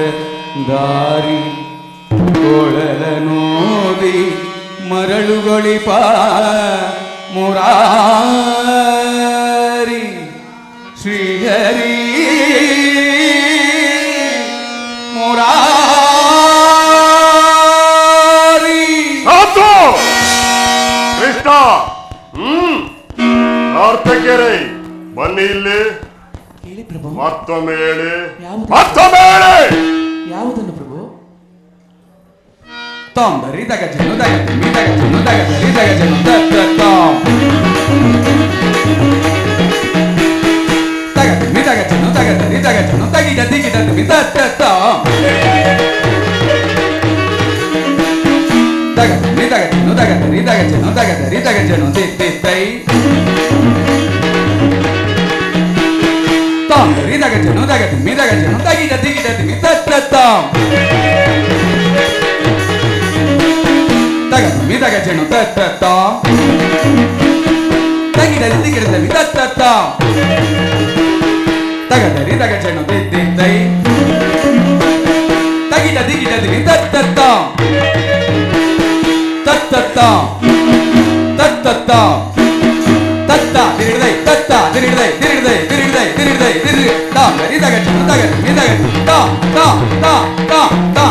ದಾರಿ ಕೊಳಲನೋದಿ ಮರಳುಗೊಳಿಪ ಮುರಾರಿ ಶ್ರೀಹರಿ ಮುರಾರಿ ಕೃಷ್ಣ ಅರ್ಥಕೆರೆ ಬನ್ನಿ ಇಲ್ಲಿ ಹೇಳಿ ಪ್ರಭು. ಮತ್ತೊಮ್ಮೆ ಹೇಳಿ, ಯಾವುದು? ಮತ್ತೊಮ್ಮೆ ಹೇಳಿ. ಯಾವುದನ್ನು ಪ್ರಭು? ತೊಂದರಿ ತಗಜನು ತಗತಿ ಮಿ ತಗಜನು ತಗದರಿ ತಗಜನು ತತ್ತ ತಾಂ ತಗತಿ ಮಿ ತಗಜನು ತಗದರಿ ತಗಜನು ತಗಿದ ದಿಗಿದ ಮಿ ತತ್ತ ತಾಂ ತಗತಿ ಮಿ ತಗಜನು ತಗದರಿ ತಗಜನು ತಗದರಿ ತಗಜನು ತಿತ್ತೈ ತೊಂದರಿ ತಗಜನು ತಗತಿ ಮಿ ತಗಜನು ತಗಿದ ದಿಗಿದ ಮಿ ತತ್ತ ತಾಂ mi tagaceno tattata tagida digida mi tattata tagadari tagaceno dai tagida digida mi tattata tattata tattata tatta diridai tatta diridai ta gari tagaceno tagadi mi tagadi ta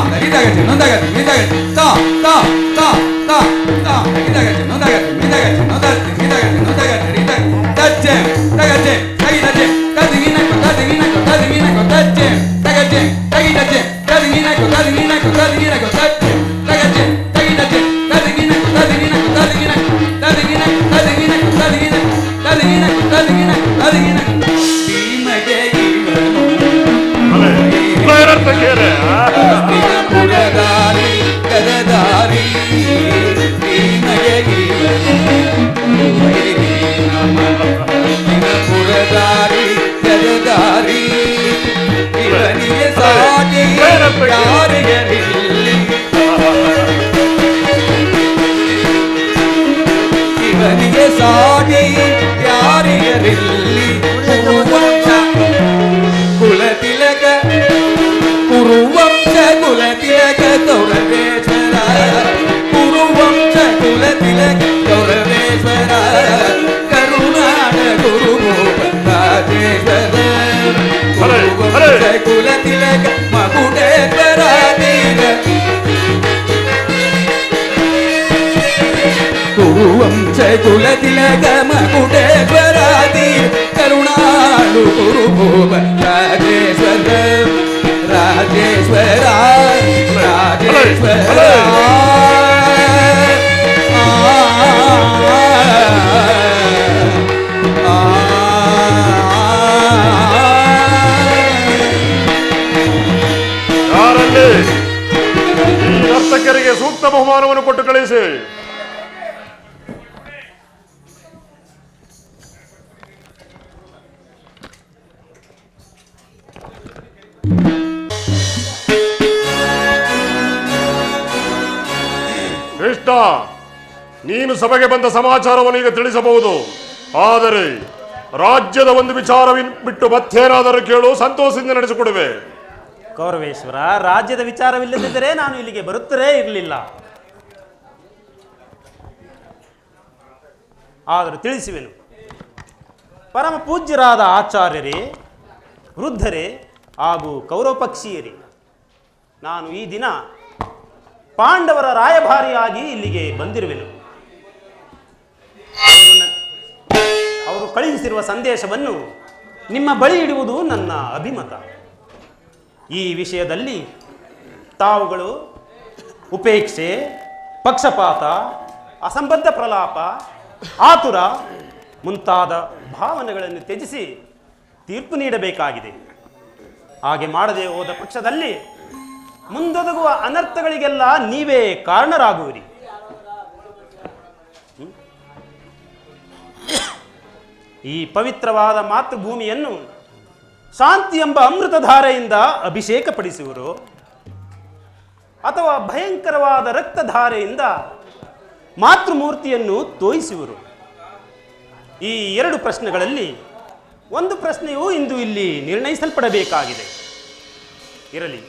gari tagaceno tagadi mi tagadi ta mi tagadi no tagadi mi tagadi no tagadi mi tagadi no tagadi rita tacce tagace tagitace tadivina ko tadivina ko tadivina ko tacce tagace tagitace tadivina ko tadivina ko tadivina ko tacce tagace tagitace tadivina ko tadivina ko tadivina tadivina tadivina ko tadivina tadivina ko tadivina tadivina bimage givanu ಅಲೆ ಅರ್ಥಕೆರೆ ಪುರದಾರಿ ಕದದಾರಿ ಪುರದಾರಿ ಕದದಾರಿ ಇವನಿಗೆ ಸಾಟಿ ಯಾರಿಗರಿಲ್ಲಿ ಇವನಿಗೆ ಸಾಟಿ ಯಾರಿಗರಿಲ್ಲಿ ಕುಲತಿಲಕ ಕುರುವಂಶ ಕುಲತಿಲಕ ಗೌರವೇಶ್ವರ ಕುರುವಂಶ ಕುಲತಿಲಕ ಗೌರವೇಶ್ವರ ಕರುಣಾಡ ಗುರು ರಾಜೇಶ್ವರ ಕುರುವಂಶ ಕುಲತಿಲಕ ಮಗುಡೇಶ್ವರ ನೀರ ಕುರುವಂಶ ಕುಲತಿಲಕ ಮಗುಡೇಶ್ವರ ನೀರ ಕರುಣಾಡು ಗುರು ರಾಜೇಶ್ವರ ರಾಜೇಶ್ವರ ರಾಜೇಶ್ವರ ಯಾರಲ್ಲಿ ಈ ನರ್ತಕರಿಗೆ ಸೂಕ್ತ ಬಹುಮಾನವನ್ನು ಕೊಟ್ಟು ಕಳಿಸಿ. ಕೃಷ್ಣ, ನೀನು ಸಭೆಗೆ ಬಂದ ಸಮಾಚಾರವನ್ನು ಈಗ ತಿಳಿಸಬಹುದು. ಆದರೆ ರಾಜ್ಯದ ಒಂದು ವಿಚಾರ ಬಿಟ್ಟು ಮತ್ತೇನಾದರೂ ಕೇಳು, ಸಂತೋಷದಿಂದ ನಡೆಸಿಕೊಡುವೆ. ಕೌರವೇಶ್ವರ, ರಾಜ್ಯದ ವಿಚಾರವಿಲ್ಲದಿದ್ದರೆ ನಾನು ಇಲ್ಲಿಗೆ ಬರುತ್ತಲೇ ಇರಲಿಲ್ಲ. ಆದರೂ ತಿಳಿಸುವೆನು. ಪರಮ ಪೂಜ್ಯರಾದ ಆಚಾರ್ಯರೇ, ವೃದ್ಧರೇ ಹಾಗೂ ಕೌರವ ಪಕ್ಷೀಯರೇ, ನಾನು ಈ ದಿನ ಪಾಂಡವರ ರಾಯಭಾರಿಯಾಗಿ ಇಲ್ಲಿಗೆ ಬಂದಿರುವೆನು. ಅವರು ಕಳುಹಿಸಿರುವ ಸಂದೇಶವನ್ನು ನಿಮ್ಮ ಬಳಿ ಇಡುವುದು ನನ್ನ ಅಭಿಮತ. ಈ ವಿಷಯದಲ್ಲಿ ತಾವುಗಳು ಉಪೇಕ್ಷೆ, ಪಕ್ಷಪಾತ, ಅಸಂಬದ್ಧ ಪ್ರಲಾಪ, ಆತುರ ಮುಂತಾದ ಭಾವನೆಗಳನ್ನು ತ್ಯಜಿಸಿ ತೀರ್ಪು ನೀಡಬೇಕಾಗಿದೆ. ಹಾಗೆ ಮಾಡದೆ ಹೋದ ಪಕ್ಷದಲ್ಲಿ ಮುಂದೊದಗುವ ಅನರ್ಥಗಳಿಗೆಲ್ಲ ನೀವೇ ಕಾರಣರಾಗುವಿರಿ. ಈ ಪವಿತ್ರವಾದ ಮಾತೃಭೂಮಿಯನ್ನು ಶಾಂತಿ ಎಂಬ ಅಮೃತಧಾರೆಯಿಂದ ಅಭಿಷೇಕಪಡಿಸುವರು ಅಥವಾ ಭಯಂಕರವಾದ ರಕ್ತಧಾರೆಯಿಂದ ಮಾತೃಮೂರ್ತಿಯನ್ನು ತೋಯಿಸುವರು. ಈ ಎರಡು ಪ್ರಶ್ನೆಗಳಲ್ಲಿ ಒಂದು ಪ್ರಶ್ನೆಯು ಇಂದು ಇಲ್ಲಿ ನಿರ್ಣಯಿಸಲ್ಪಡಬೇಕಾಗಿದೆ. ಇರಲಿ,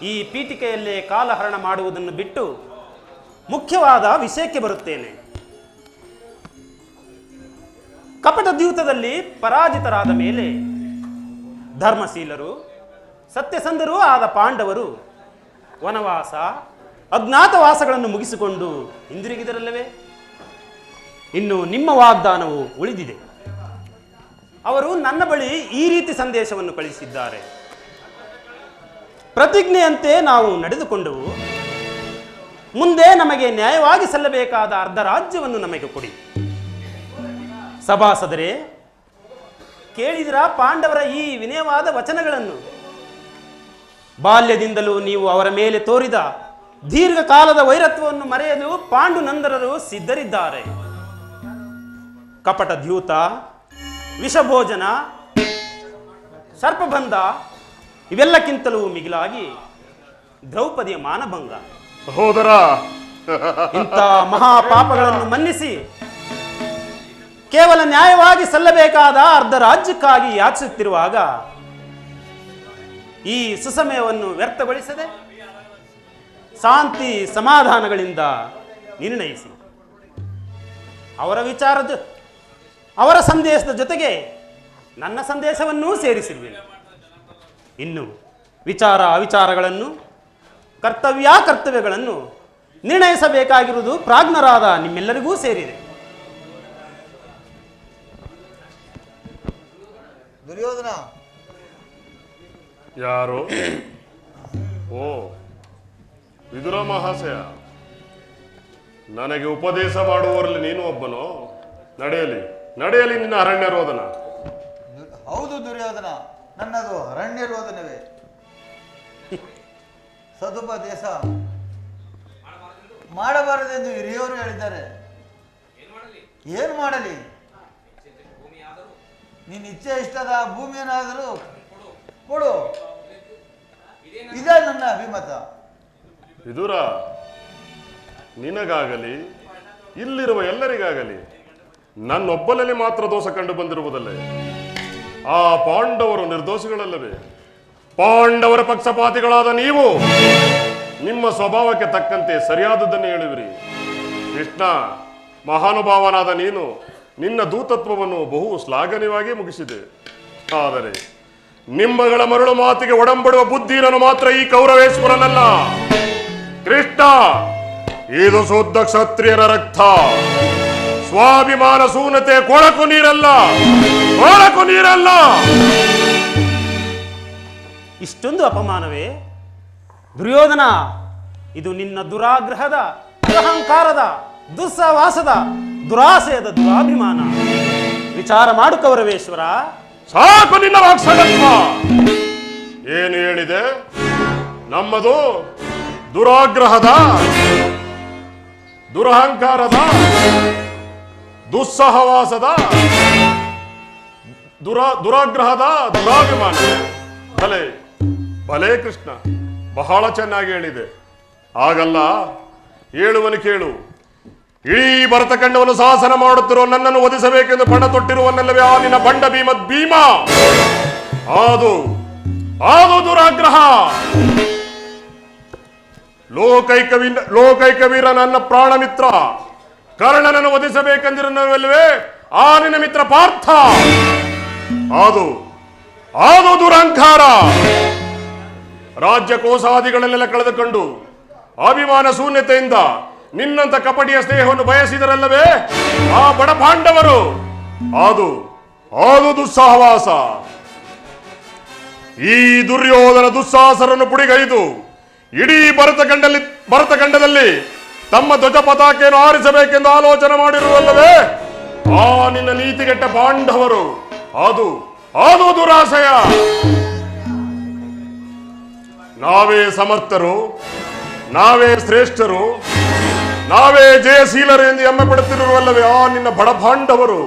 ಈ ಪೀಠಿಕೆಯಲ್ಲೇ ಕಾಲಹರಣ ಮಾಡುವುದನ್ನು ಬಿಟ್ಟು ಮುಖ್ಯವಾದ ವಿಷಯಕ್ಕೆ ಬರುತ್ತೇನೆ. ಕಪಟ ದ್ಯೂತದಲ್ಲಿ ಪರಾಜಿತರಾದ ಮೇಲೆ ಧರ್ಮಶೀಲರು, ಸತ್ಯಸಂಧರೂ ಆದ ಪಾಂಡವರು ವನವಾಸ, ಅಜ್ಞಾತವಾಸಗಳನ್ನು ಮುಗಿಸಿಕೊಂಡು ಹಿಂದಿರುಗಿದರಲ್ಲವೇ? ಇನ್ನು ನಿಮ್ಮ ವಾಗ್ದಾನವು ಉಳಿದಿದೆ. ಅವರು ನನ್ನ ಬಳಿ ಈ ರೀತಿ ಸಂದೇಶವನ್ನು ಕಳಿಸಿದ್ದಾರೆ. ಪ್ರತಿಜ್ಞೆಯಂತೆ ನಾವು ನಡೆದುಕೊಂಡವು. ಮುಂದೆ ನಮಗೆ ನ್ಯಾಯವಾಗಿ ಸಲ್ಲಬೇಕಾದ ಅರ್ಧ ರಾಜ್ಯವನ್ನು ನಮಗೆ ಕೊಡಿ. ಸಭಾಸದರೇ, ಕೇಳಿದಿರ ಪಾಂಡವರ ಈ ವಿನಯವಾದ ವಚನಗಳನ್ನು? ಬಾಲ್ಯದಿಂದಲೂ ನೀವು ಅವರ ಮೇಲೆ ತೋರಿದ ದೀರ್ಘಕಾಲದ ವೈರತ್ವವನ್ನು ಮರೆಯಲು ಪಾಂಡುನಂದರರು ಸಿದ್ಧರಿದ್ದಾರೆ. ಕಪಟ ದ್ಯೂತ, ವಿಷಭೋಜನ, ಸರ್ಪಬಂಧ ಇವೆಲ್ಲಕ್ಕಿಂತಲೂ ಮಿಗಿಲಾಗಿ ದ್ರೌಪದಿಯ ಮಾನಭಂಗ, ಸಹೋದರ, ಇಂಥ ಮಹಾಪಾಪಗಳನ್ನು ಮನ್ನಿಸಿ ಕೇವಲ ನ್ಯಾಯವಾಗಿ ಸಲ್ಲಬೇಕಾದ ಅರ್ಧ ರಾಜ್ಯಕ್ಕಾಗಿ ಯಾಚಿಸುತ್ತಿರುವಾಗ ಈ ಸುಸಮಯವನ್ನು ವ್ಯರ್ಥಗೊಳಿಸದೆ ಶಾಂತಿ ಸಮಾಧಾನಗಳಿಂದ ನಿರ್ಣಯಿಸಿ ಅವರ ಸಂದೇಶದ ಜೊತೆಗೆ ನನ್ನ ಸಂದೇಶವನ್ನೂ ಸೇರಿಸಿರುವೆನು. ಇನ್ನು ವಿಚಾರ ಅವಿಚಾರಗಳನ್ನು, ಕರ್ತವ್ಯಗಳನ್ನು ನಿರ್ಣಯಿಸಬೇಕಾಗಿರುವುದು ಪ್ರಾಜ್ಞರಾದ ನಿಮ್ಮೆಲ್ಲರಿಗೂ ಸೇರಿದೆ. ದುರ್ಯೋಧನ, ಯಾರು? ಓ, ವಿದುರ ಮಹಾಶಯ, ನನಗೆ ಉಪದೇಶ ಮಾಡುವವರಲ್ಲಿ ನೀನು ಒಬ್ಬನೋ? ನಡೆಯಲಿ ನಡೆಯಲಿ ನಿನ್ನ ಅರಣ್ಯ ರೋದನ. ಹೌದು ದುರ್ಯೋಧನ, ನನ್ನದು ಅರಣ್ಯ ರೋದನವೇ. ಸದುಪದೇಶ ಮಾಡಬಾರದೆಂದು ಹಿರಿಯವರು ಹೇಳಿದ್ದಾರೆ. ಏನು ಮಾಡಲಿ? ನಿನ್ನ ಇಚ್ಛೆ ಇಷ್ಟದ ಭೂಮಿಯನ್ನಾದರೂ ಕೊಡು, ಇದೇ ನನ್ನ ಅಭಿಮತ. ವಿದುರ, ನಿನಗಾಗಲಿ ಇಲ್ಲಿರುವ ಎಲ್ಲರಿಗಾಗಲಿ ನನ್ನೊಬ್ಬನಲ್ಲಿ ಮಾತ್ರ ದೋಷ ಕಂಡು ಬಂದಿರುವುದಲ್ಲೇ? ಆ ಪಾಂಡವರು ನಿರ್ದೋಷಿಗಳಲ್ಲವೇ? ಪಾಂಡವರ ಪಕ್ಷಪಾತಿಗಳಾದ ನೀವು ನಿಮ್ಮ ಸ್ವಭಾವಕ್ಕೆ ತಕ್ಕಂತೆ ಸರಿಯಾದದ್ದನ್ನು ಹೇಳುವಿರಿ. ಕೃಷ್ಣ, ಮಹಾನುಭಾವನಾದ ನೀನು ನಿನ್ನ ದೂತತ್ವವನ್ನು ಬಹು ಶ್ಲಾಘನೀಯವಾಗಿ ಮುಗಿಸಿದೆ. ಆದರೆ ನಿಮ್ಮಗಳ ಮರಳು ಮಾತಿಗೆ ಒಡಂಬಡುವ ಬುದ್ಧಿರನು ಮಾತ್ರ ಈ ಕೌರವೇಶ್ವರನಲ್ಲ. ಕೃಷ್ಣ, ಇದು ಶುದ್ಧ ಕ್ಷತ್ರಿಯರ ರಕ್ತ. ಸ್ವಾಭಿಮಾನ ಶೂನ್ಯತೆ ಕೊಳಕು ನೀರಲ್ಲ, ಕೊಳಕು ನೀರಲ್ಲ. ಇಷ್ಟೊಂದು ಅಪಮಾನವೇ? ದುರ್ಯೋಧನ, ಇದು ನಿನ್ನ ದುರಾಗ್ರಹದ, ದುರಹಂಕಾರದ, ದುಸ್ಸಹವಾಸದ, ದುರಾಸೆಯದ ದುರಾಭಿಮಾನ. ವಿಚಾರ ಮಾಡು ಕೌರವೇಶ್ವರ. ಸಾಕು ನಿನ್ನ ವಾಕ್ಸಗತ್ವ. ಏನು ಹೇಳಿದೆ? ನಮ್ಮದು ದುರಾಗ್ರಹದ, ದುರಹಂಕಾರದ, ದುಸ್ಸಹವಾಸದ, ದುರಾಗ್ರಹದ ದುರಾಭಿಮಾನ. ಭಲೆ ಭಲೆ ಕೃಷ್ಣ, ಬಹಳ ಚೆನ್ನಾಗಿ ಹೇಳಿದೆ. ಆಗಲ್ಲ, ಹೇಳುವನು ಕೇಳು. ಇಡೀ ಭರತಖಂಡವನ್ನು ಶಾಸನ ಮಾಡುತ್ತಿರುವ ನನ್ನನ್ನು ವಧಿಸಬೇಕೆಂದು ಪಣ ತೊಟ್ಟಿರುವನ್ನಲ್ಲವೇ ಆ ನಿನ್ನ ಬಂಡ ಭೀಮ. ಅದು ದುರಾಗ್ರಹ. ಲೋಕೈಕವೀರ ನನ್ನ ಪ್ರಾಣ ಮಿತ್ರ ಕರ್ಣನನ್ನು ವಧಿಸಬೇಕೆಂದಿರುವಲ್ಲವೇ ಆ ನಿನ್ನ ಮಿತ್ರ ಪಾರ್ಥ. ಅದು ದುರಹಂಕಾರ. ರಾಜ್ಯ ಕೋಸಾದಿಗಳನ್ನೆಲ್ಲ ಕಳೆದುಕೊಂಡು ಅಭಿಮಾನ ಶೂನ್ಯತೆಯಿಂದ ನಿನ್ನಂತ ಕಪಟಿಯ ಸ್ನೇಹವನ್ನು ಬಯಸಿದರಲ್ಲವೇ ಆ ಬಡ ಪಾಂಡವರು. ಅದು ದುಸ್ಸಾಹವಾಸ. ಈ ದುರ್ಯೋಧನ ದುಸ್ಸಾಹಸರನ್ನು ಪುಡಿಗೈದು ಇಡೀ ಭರತಖಂಡದಲ್ಲಿ ತಮ್ಮ ಧ್ವಜ ಪತಾಕೆಯನ್ನು ಆರಿಸಬೇಕೆಂದು ಆಲೋಚನೆ ಮಾಡಿರುವಲ್ಲವೇ ಆ ನಿನ್ನ ನೀತಿಗೆಟ್ಟ ಪಾಂಡವರು. ಅದು ದುರಾಶಯ. ನಾವೇ ಸಮರ್ಥರು, ನಾವೇ ಶ್ರೇಷ್ಠರು, ನಾವೇ ಜಯಶೀಲರು ಎಂದು ಹೆಮ್ಮೆ ಪಡುತ್ತಿರುವಲ್ಲವೇ ಆ ನಿನ್ನ ಬಡ ಪಾಂಡವರು.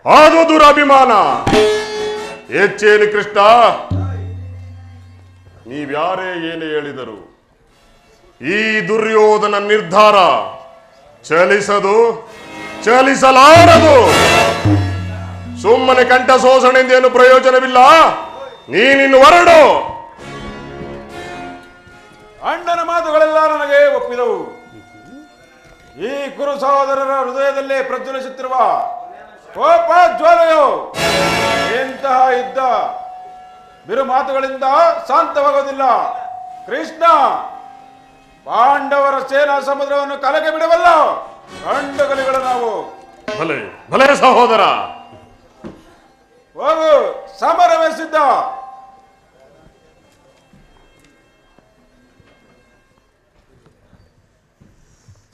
ಅದು ದುರಭಿಮಾನ. ಹೆಚ್ಚೇನು ಕೃಷ್ಣ, ನೀವ್ಯಾರೇ ಏನೇ ಹೇಳಿದರು ಈ ದುರ್ಯೋಧನ ನಿರ್ಧಾರ ಚಲಿಸಲಾರದು. ಸುಮ್ಮನೆ ಕಂಠ ಶೋಷಣೆಯಿಂದ ಏನು ಪ್ರಯೋಜನವಿಲ್ಲ. ನೀನಿನ್ನು ಹೊರಡು. ಅಣ್ಣನ ಮಾತುಗಳೆಲ್ಲ ನನಗೆ ಒಪ್ಪಿದವು. ಈ ಕುರು ಸಹೋದರರ ಹೃದಯದಲ್ಲಿ ಪ್ರಜ್ವಲಿಸುತ್ತಿರುವ ಕೋಪ ಜ್ವಾಲೆಯು ಎಂತಹ ಯುದ್ಧ ಬಿರು ಮಾತುಗಳಿಂದ ಶಾಂತವಾಗುವುದಿಲ್ಲ. ಕೃಷ್ಣ, ಪಾಂಡವರ ಸೇನಾ ಸಮುದ್ರವನ್ನು ಕಲಗೆ ಬಿಡವಲ್ಲ ಗಂಡುಗಲಿಗಳು ನಾವು. ಭಲೆ ಸಹೋದರ, ಹೋಗು, ಸಮರವೇ ಸಿದ್ಧ.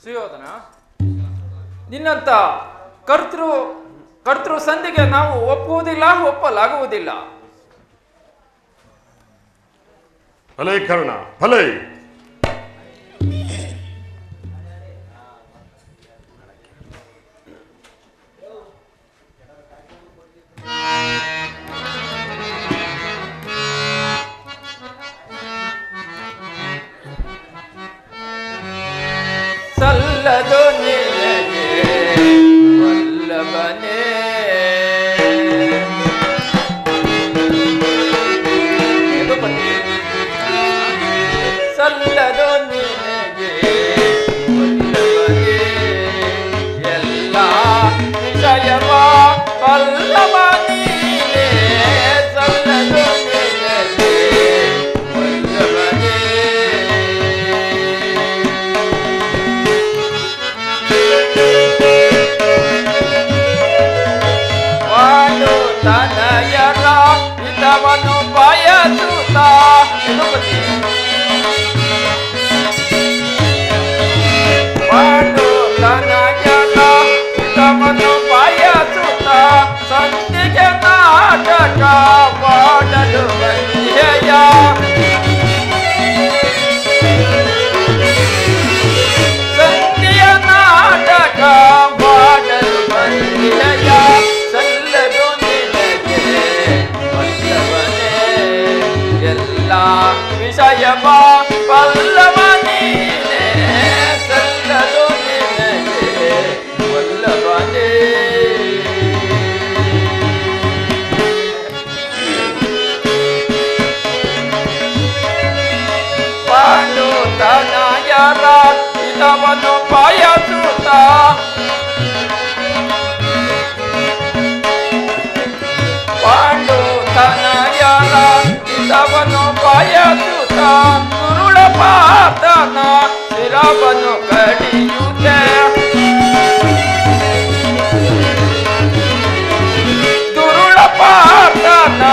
ಸುಯೋಧನ, ನಿನ್ನಂತ ಕರ್ತೃ ಸಂಧಿಗೆ ನಾವು ಒಪ್ಪಲಾಗುವುದಿಲ್ಲ. ಭಲೆ ಕರ್ಣ, ಭಲೆ. ಸಲ್ಲದು ನಿನಗೆ ವಲ್ಲಭನೇ, ಸಲ್ಲದು ನಿನಗೆ ವಲ್ಲಭನೇ, ಎಲ್ಲ ವಿಷಯವ ವಲ್ಲಭ ನೀನೇ. ಸಲ್ಲದು ನಿನಗೆ ವಲ್ಲಭನೇ. ತನಯರ ಹಿತವನ್ನು ಬಯಸುತ್ತ ತನಯರ ಹಿತವನ್ನು ಬಯಸುತ್ತ ಸಂಧಿಗೆ ನಾಟಕ ಮಾಡಲು ಬಂದೆಯ. ಸಂಧಿಯ ನಾಟಕ ಮಾಡಲು ಬಂದೆಯ. ಸಲ್ಲದು ಎಲ್ಲ ವಿಷಯವ ವಲ್ಲಭ ನೀನೇ. ಸಲ್ಲದು ನಿನಗೆ ವಲ್ಲಭನೇ. ಪಾಂಡು ತನಯರ ಹಿತವನ್ನು ಬಯಸುತ್ತ ಪಾಂಡು ತನಯರ ಹಿತವನ್ನು ಬಯಸುತ್ತ ಕುರುಳ ಪಾತನ ಶಿರವನ್ನು ಕಡಿಯುತ್ತೆ. ದುರುಳ ಪಾತನ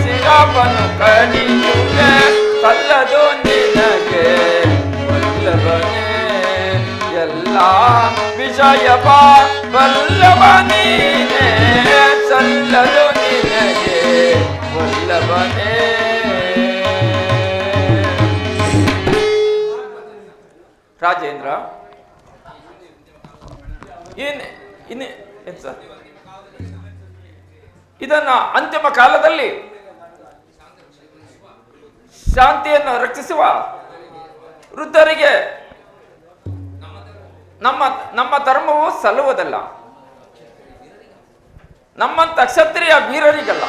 ಶಿರವನ್ನು ಕಡಿಯುತ್ತೆ. ಸಲ್ಲದು ನಿನಗೆ ವಲ್ಲಭನೇ ಎಲ್ಲ ವಿಷಯ ವಲ್ಲಭ ನೀನೇ ಸಲ್ಲದು ನಿನಗೆ ವಲ್ಲಭನೇ. ರಾಜೇಂದ್ರ ಇದನ್ನ ಅಂತಿಮ ಕಾಲದಲ್ಲಿ ಶಾಂತಿಯನ್ನು ರಕ್ಷಿಸುವ ವೃದ್ಧರಿಗೆ ನಮ್ಮ ಧರ್ಮವು ಸಲ್ಲುವುದಲ್ಲ, ನಮ್ಮಂತ ಕ್ಷತ್ರಿಯ ವೀರರಿಗಲ್ಲ.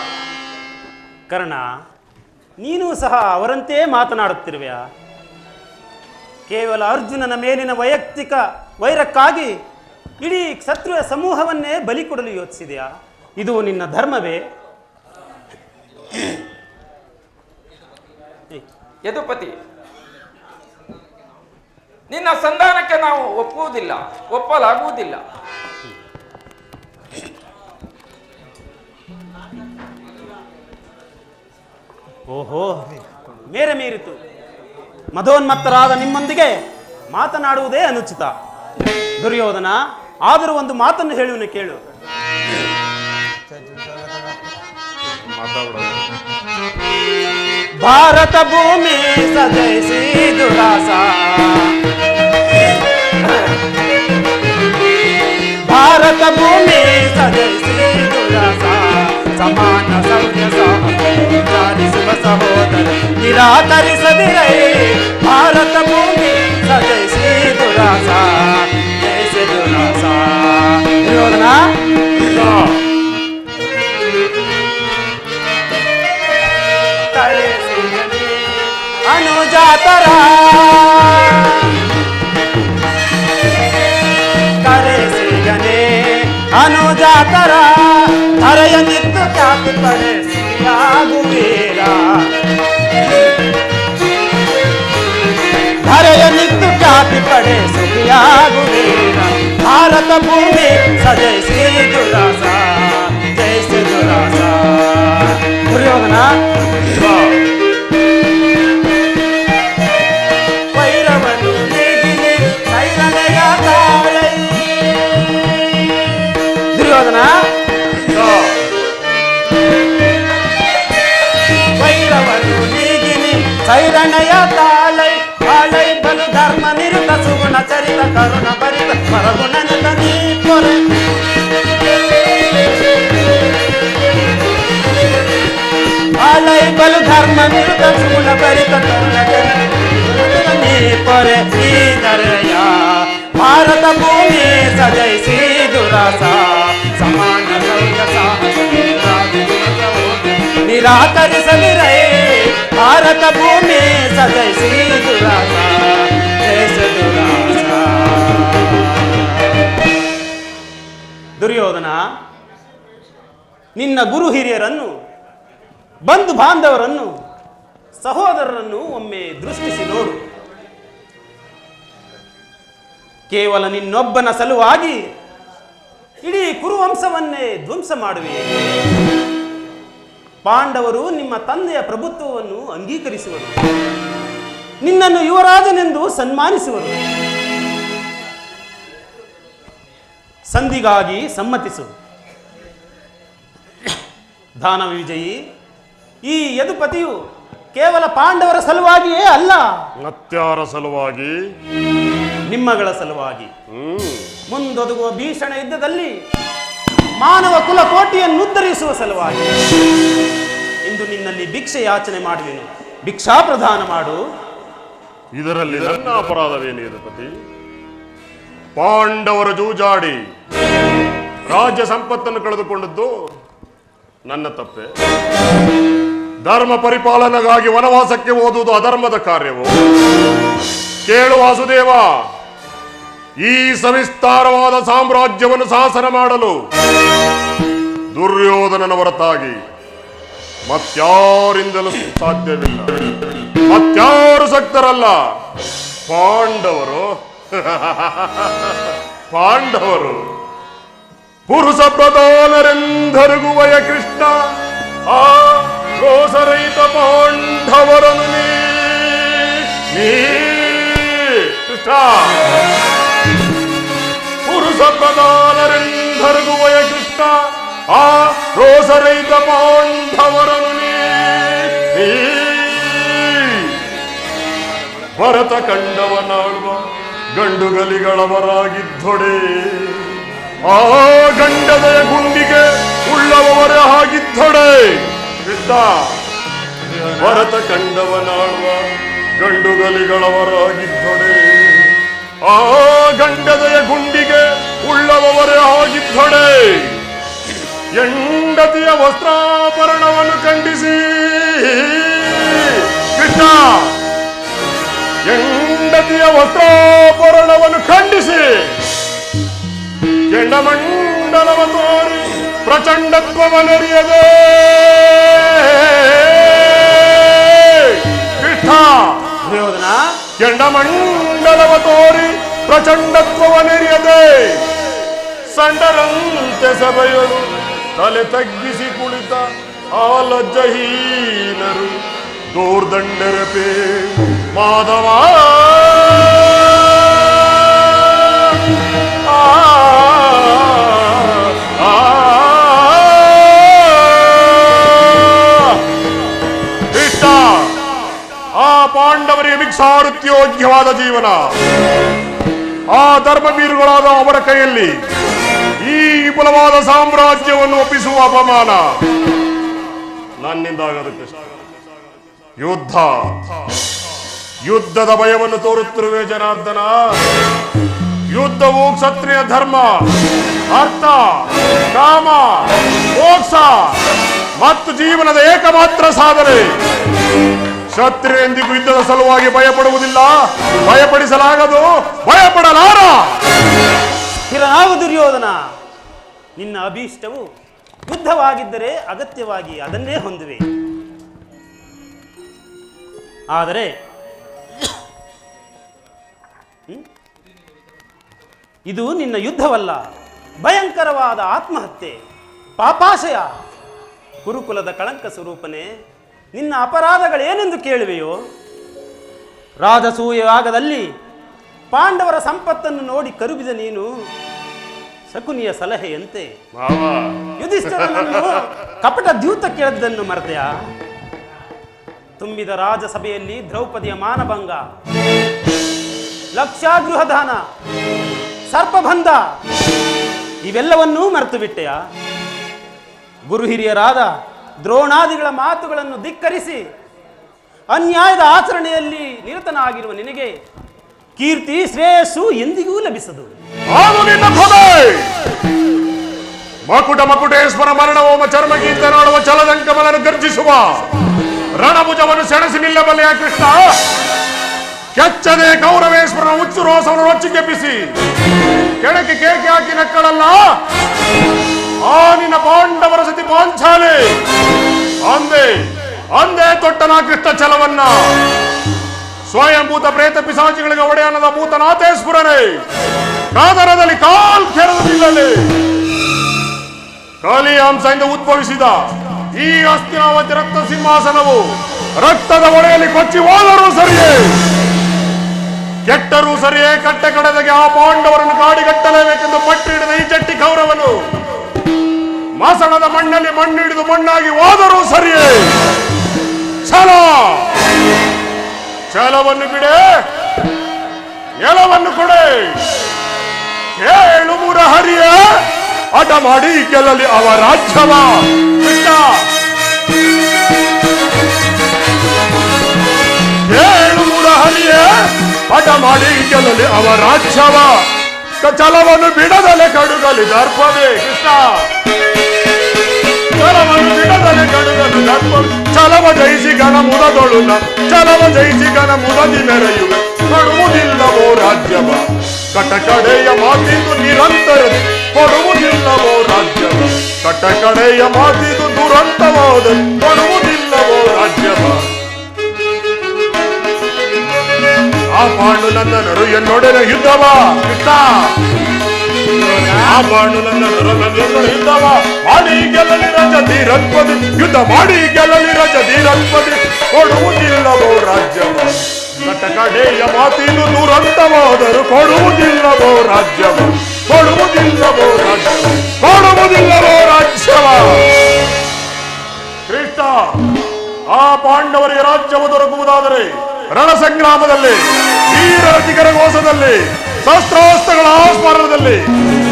ಕರ್ಣ, ನೀನು ಸಹ ಅವರಂತೆ ಮಾತನಾಡುತ್ತಿರುವೆಯಾ? ಕೇವಲ ಅರ್ಜುನನ ಮೇಲಿನ ವೈಯಕ್ತಿಕ ವೈರಕ್ಕಾಗಿ ಇಡೀ ಕ್ಷತ್ರಿಯ ಸಮೂಹವನ್ನೇ ಬಲಿ ಕೊಡಲು ಯೋಚಿಸಿದೆಯಾ? ಇದು ನಿನ್ನ ಧರ್ಮವೇ? ಯದುಪತಿ, ನಿನ್ನ ಸಂಧಾನಕ್ಕೆ ನಾವು ಒಪ್ಪಲಾಗುವುದಿಲ್ಲ. ಓಹೋ, ಮೇರೆ ಮೀರಿತು. ಮದೋನ್ಮತ್ತರಾದ ನಿಮ್ಮೊಂದಿಗೆ ಮಾತನಾಡುವುದೇ ಅನುಚಿತ. ದುರ್ಯೋಧನ, ಆದರೂ ಒಂದು ಮಾತನ್ನು ಹೇಳುವನು ಕೇಳು. ಭಾರತ ಭೂಮಿ ಸಜಯಿಸಿ ದುರಾಸ, ಭಾರತ ಭೂಮಿ ಸಜಯಿಸಿ ದುರಾಸ, ಸಮಾನ ಸೌರ್ಯ ಸಾರಿಸುವ ಸಹೋದರ ನಿರಾಕರಿಸದಿರೈ. ಭಾರತ ಭೂಮಿ ಸಜಯಿಸಿ ದುರಾಸ, ಜಯಿಸಿ ದುರಾಸ. ದುರ್ಯೋಧನ, ಅನುಜಾತರ ಕರೆಸಿಗನೆ ಅನುಜಾತರ ಧರೆಯ ನಿತ್ತು ಖ್ಯಾತಿ ಪಡೆ ಸುರಿಯಾಗುವೀರ, ಧರೆಯ ನಿತ್ತು ಖ್ಯಾತಿ ಪಡೆ ಸುರಿಯಾಗುವೀರ. ಭಾರತ ಭೂಮಿ ಸಜಯಿಸಿ ದುರಾಸ, ಜಯಿಸಿ ದುರಾಸ. ದುರ್ಯೋಧನ, ವೈರವನ್ನು ನೀಗಿನಿ ಸೈರನೆಯ ತಾಳೈ. ದುರ್ಯೋಧನ, ವೈರವನ್ನು ನೀಗಿನಿ ಸೈರಣೆಯ ತಾಳೈ. ತಾಳೈ ಬಲು ಧರ್ಮ ನಿರುತ ಸುಗುಣ ಚರಿತ ಕರುಣ ಭರಿತ ಪರಗುಣನದ ನೀ ಪೊರೆ. ತಾಳೈ ಬಲು ಧರ್ಮ ನಿರುತ ಸುಗುಣ ಭರಿತ ಕರುಣ ನೀ ಪೊರೆ ಈ ದರೆಯ. ಭಾರತ ಭೂಮಿ ಸಜಯಿಸಿ ದುರಾಸ, ಸಮಾನ ಸೌರ್ಯ ಸಾಹಸ ನಿರಾಕರಿಸಲಿರೈ. ಭಾರತ ಭೂಮಿ ಸಜಯಿಸಿ ದುರಾಸ, ಜಯಿಸ ದುರಾಸ. ದುರ್ಯೋಧನ, ನಿನ್ನ ಗುರು ಹಿರಿಯರನ್ನು, ಬಂಧು ಬಾಂಧವರನ್ನು, ಸಹೋದರರನ್ನು ಒಮ್ಮೆ ದೃಷ್ಟಿಸಿ ನೋಡು. ಕೇವಲ ನಿನ್ನೊಬ್ಬನ ಸಲುವಾಗಿ ಇಡೀ ಕುರುವಂಶವನ್ನೇ ಧ್ವಂಸ ಮಾಡುವೆ. ಪಾಂಡವರು ನಿಮ್ಮ ತಂದೆಯ ಪ್ರಭುತ್ವವನ್ನು ಅಂಗೀಕರಿಸುವರು, ನಿನ್ನನ್ನು ಯುವರಾಜನೆಂದು ಸನ್ಮಾನಿಸುವರು. ಸಂಧಿಗಾಗಿ ಸಮ್ಮತಿಸು. ದಾನವ ವಿಜಯಿ, ಈ ಯದುಪತಿಯು ಕೇವಲ ಪಾಂಡವರ ಸಲುವಾಗಿಯೇ ಅಲ್ಲ, ಮತ್ಯಾರ ಸಲುವಾಗಿ? ನಿಮ್ಮಗಳ ಸಲುವಾಗಿ. ಮುಂದೊದಗುವ ಭೀಷಣ ಯುದ್ಧದಲ್ಲಿ ಮಾನವ ಕುಲಕೋಟಿಯನ್ನು ಉದ್ಧರಿಸುವ ಸಲುವಾಗಿ ಇಂದು ನಿನ್ನಲ್ಲಿ ಭಿಕ್ಷೆ ಯಾಚನೆ ಮಾಡುವೆನು. ಭಿಕ್ಷಾ ಪ್ರದಾನ ಮಾಡು. ಇದರಲ್ಲಿ ನನ್ನ ಅಪರಾಧವೇನು ಯದುಪತಿ? ಪಾಂಡವರು ಜೂಜಾಡಿ ರಾಜ್ಯ ಸಂಪತ್ತನ್ನು ಕಳೆದುಕೊಂಡದ್ದು ನನ್ನ ತಪ್ಪೆ. ಧರ್ಮ ಪರಿಪಾಲನೆಗಾಗಿ ವನವಾಸಕ್ಕೆ ಓದುವುದು ಅಧರ್ಮದ ಕಾರ್ಯವು. ಕೇಳು ವಾಸುದೇವ, ಈ ಸವಿಸ್ತಾರವಾದ ಸಾಮ್ರಾಜ್ಯವನ್ನು ಶಾಸನ ಮಾಡಲು ದುರ್ಯೋಧನನ ಹೊರತಾಗಿ ಮತ್ಯಾರಿಂದಲೂ ಸಾಧ್ಯವಿಲ್ಲ. ಮತ್ಯಾರು ಶಕ್ತರಲ್ಲ. ಪಾಂಡವರು ಪುರುಷ ಪ್ರಧಾನರೆಂದರುಗುವಯ ಕೃಷ್ಣ. ಆ ರೋಷರಹಿತ ಪಾಂಡವರನ್ನು ನೀ ನೀ ಕೃಷ್ಣ ಪುರುಷಪ್ರಧಾನರೆಂದರಗುವಯ ಕೃಷ್ಣ ಆ ರೋಸರೈತ ಪಾಂಡವರನು ನೀ ಭರತ ಕಂಡವನಾಳುವ ಗಂಡುಗಲಿಗಳವರಾಗಿದ್ದೊಡೆ ಆ ಗಂಡದಯ ಗುಂಡಿಗೆ ಉಳ್ಳವರೇ ಆಗಿದ್ದೊಡೆ ಕೃಷ್ಣ ಭರತ ಕಂಡವನಾಳುವ ಗಂಡುಗಲಿಗಳವರಾಗಿದ್ದೊಡೆ ಆ ಗಂಡದಯ ಗುಂಡಿಗೆ ಉಳ್ಳವರೇ ಆಗಿದ್ದೊಡೆ ಹೆಂಡತಿಯ ವಸ್ತ್ರಾಭರಣವನ್ನು ಖಂಡಿಸಿ ಕೃಷ್ಣ ಹೆಂಡತಿಯ ವಸ್ತ್ರಾಭರಣವನ್ನು ಖಂಡಿಸಿ ಕೆಂಡಮಂಡಲವ ತೋರಿ ಪ್ರಚಂಡತ್ವವನೆರಿಯದೆ ಕೃಷ್ಣ ದುರ್ಯೋಧನ, ಕೆಂಡಮಂಡಲವ ತೋರಿ ಪ್ರಚಂಡತ್ವವನೆರಿಯದೆ ಸಂಡರಂತೆ ಸಭೆಯರು ತಲೆ ತಗ್ಗಿಸಿ ಕುಳಿತ ಆ ಲಜ್ಜಹೀನರು ದೋರ್ದಂಡರಪೆ ಮಾಧವ ಕೃಷ್ಣ ಆ ಪಾಂಡವರಿಗೆ ಭಿಕ್ಷಾವೃತ್ಯೋಗ್ಯವಾದ ಜೀವನ ಆ ಧರ್ಮವೀರುಗಳಾದ ಅವರ ಕೈಯಲ್ಲಿ ಈ ವಿಪುಲವಾದ ಸಾಮ್ರಾಜ್ಯವನ್ನು ಒಪ್ಪಿಸುವ ಅಪಮಾನ ನನ್ನಿಂದಾಗದು ಕೃಷ್ಣ. ಯುದ್ಧದ ಭಯವನ್ನು ತೋರುತ್ತಿರುವೆ ಜನಾರ್ದನ. ಯುದ್ಧವು ಕ್ಷತ್ರಿಯ ಧರ್ಮ, ಅರ್ಥ, ಕಾಮ, ಮೋಕ್ಷ ಮತ್ತು ಜೀವನದ ಏಕಮಾತ್ರ ಸಾಧನೆ. ಕ್ಷತ್ರಿಯರೆಂದಿಗೂ ಯುದ್ಧದ ಸಲುವಾಗಿ ಭಯಪಡುವುದಿಲ್ಲ, ಭಯಪಡಿಸಲಾಗದು, ಭಯಪಡಲಾರ. ಸ್ಥಿರನಾಗು ದುರ್ಯೋಧನ. ನಿನ್ನ ಅಭೀಷ್ಟವು ಯುದ್ಧವಾಗಿದ್ದರೆ ಅಗತ್ಯವಾಗಿ ಅದನ್ನೇ ಹೊಂದುವೆ. ಆದರೆ ಇದು ನಿನ್ನ ಯುದ್ಧವಲ್ಲ, ಭಯಂಕರವಾದ ಆತ್ಮಹತ್ಯೆ, ಪಾಪಾಶಯ. ಕುರುಕುಲದ ಕಳಂಕ ಸ್ವರೂಪನೇ, ನಿನ್ನ ಅಪರಾಧಗಳೇನೆಂದು ಕೇಳುವೆಯೋ? ರಾಜಸೂಯಯಾಗದಲ್ಲಿ ಪಾಂಡವರ ಸಂಪತ್ತನ್ನು ನೋಡಿ ಕರುಬಿದ ನೀನು ಶಕುನಿಯ ಸಲಹೆಯಂತೆ ಯುಧಿಷ್ಠಿರನನ್ನು ಕಪಟ ದ್ಯೂತ ಕೇಳದ್ದನ್ನು ಮರೆತೆಯ? ತುಂಬಿದ ರಾಜಸಭೆಯಲ್ಲಿ ದ್ರೌಪದಿಯ ಮಾನಭಂಗ, ಲಕ್ಷಾಗೃಹದಾನ, ಸರ್ಪಬಂಧ ಇವೆಲ್ಲವನ್ನೂ ಮರೆತು ಬಿಟ್ಟೆಯ? ಗುರು ಹಿರಿಯರಾದ ದ್ರೋಣಾದಿಗಳ ಮಾತುಗಳನ್ನು ಧಿಕ್ಕರಿಸಿ ಅನ್ಯಾಯದ ಆಚರಣೆಯಲ್ಲಿ ನಿರತನಾಗಿರುವ ನಿನಗೆ ಕೀರ್ತಿ ಶ್ರೇಯಸ್ಸು ಎಂದಿಗೂ ಲಭಿಸದು. ಮಕುಟ ಮಕುಟೇಶ್ವರ ಮರಣವೋಮ ಚರ್ಮಗೀತನಾಡುವ ಚಲದಂಕಮಲನ್ನು ಗರ್ಜಿಸುವ ರಣಭುಜವನ್ನು ಸೆಣಸಿ ನಿಲ್ಲಬಲ್ಲೆಯ ಕೃಷ್ಣ. ಕೆಚ್ಚದೆ ಕೌರವೇಶ್ವರನ ಹುಚ್ಚು ರೋಸವನ್ನು ರೊಚ್ಚಿಗೆಬ್ಬಿಸಿ ಕೆಳಕ್ಕೆ ಕೇಕೆ ಹಾಕಿ ನಕ್ಕಳಲ್ಲ ಆ ನಿನ್ನ ಪಾಂಡವರ ಸತಿ ಪಾಂಚಾಲೆ ಅಂದೇ ಅಂದೇ ತೊಟ್ಟನ ಕೃಷ್ಣ ಛಲವನ್ನ. ಸ್ವಯಂಭೂತ ಪ್ರೇತ ಪಿಸಾಚಿಗಳಿಗೆ ಒಡೆಯನದ ಭೂತನಾಥೇಶ್ವರನೇ, ಕಾದರದಲ್ಲಿ ಕಾಲ್ ಕೆರೆದು ನಿಲ್ಲಲಿ. ಕಾಲಿಯ ಅಂಶದಿಂದ ಉದ್ಭವಿಸಿದ ಈ ಹಸ್ತಿನಾವತಿ ರಕ್ತ ಸಿಂಹಾಸನವು ರಕ್ತದ ಒಳೆಯಲ್ಲಿ ಕೊಚ್ಚಿ ಹೋದರೂ ಸರಿಯೇ, ಕೆಟ್ಟರೂ ಸರಿಯೇ, ಕಟ್ಟೆ ಕಡೆದಗೆ ಆ ಪಾಂಡವರನ್ನು ಕಾಡಿಗಟ್ಟಲೇಬೇಕೆಂದು ಪಟ್ಟು ಹಿಡಿದ ಈ ಜಟ್ಟಿ ಕೌರವನು ಮಾಸಣದ ಮಣ್ಣಲ್ಲಿ ಮಣ್ಣು ಹಿಡಿದು ಮಣ್ಣಾಗಿ ಹೋದರೂ ಸರಿಯೇ. ಛಲವನ್ನು ಬಿಡೆ, ನೆಲವನ್ನು ಕೊಡೆ. ಹೇಳು ಮುರಹರಿಯ ಹಠ ಮಾಡಿ ಗೆಲ್ಲಲಿ ಅವ ರಾಜ್ಯವ. ಹೇಳು ಮುರಹರಿಯ ಹಠ ಮಾಡಿ ಗೆಲ್ಲಲಿ ಅವ ರಾಜ್ಯವ. ಛಲವನ್ನು ಬಿಡದಲೆ ಕಡುಗಲಿ ದರ್ಪವೇ ಕೃಷ್ಣ. ಛಲವನ್ನು ಬಿಡದಲೆ ಕಡುಗಲು ದರ್ಪ. ಛಲವ ಜಯಿಸಿ ಗಣ ಮುದದೊಳು ಛಲವ ಜಯಿಸಿ ಗಣ ಮುದದಿ ಮೆರೆಯುವೆ. ಕೊಡುವುದಿಲ್ಲವೋ ರಾಜ್ಯವ ಕಟಕಡೆಯ ಮಾತಿದು ನಿರಂತರದಿ. ಕೊಡುವುದಿಲ್ಲವೋ ರಾಜ್ಯವ ಕಟಕಡೆಯ ಮಾತಿದು ದುರಂತವಾದ. ಕೊಡುವುದಿಲ್ಲವೋ ರಾಜ್ಯವ. ಆ ಪಾಂಡು ನಂದನರು ಎನ್ನೊಡನೆ ಯುದ್ಧವ ಕೃಷ್ಣ. ಆ ಪಾಂಡು ನಂದನರು ನನ್ನೊಡನೆ ಯುದ್ಧವ ಮಾಡಿ ಗೆಲ್ಲಲಿ ರಜತಿ ರತ್ಪದಿ. ಯುದ್ಧ ಮಾಡಿ ಗೆಲ್ಲಲಿ ರಜತಿ ರತ್ಪದಿ. ಕೊಡುವುದಿಲ್ಲವೋ ರಾಜ್ಯವ ಕಟಕಡೆಯ ಮಾತಿನ ದುರಂತವಾದರೂ ಕೊಡುವುದಿಲ್ಲವೋ ರಾಜ್ಯವ, ಕೊಡುವುದಿಲ್ಲವೋ ರಾಜ್ಯವ, ಕೊಡುವುದಿಲ್ಲವೋ ರಾಜ್ಯವ. ಕೃಷ್ಣ, ಆ ಪಾಂಡವರಿಗೆ ರಾಜ್ಯವು ದೊರಕುವುದಾದರೆ ರಣ ಸಂಗ್ರಾಮದಲ್ಲಿ, ವೀರರ ಘೋಷದಲ್ಲಿ, ಶಸ್ತ್ರಾಸ್ತ್ರಗಳ ಆಸ್ಮರಣದಲ್ಲಿ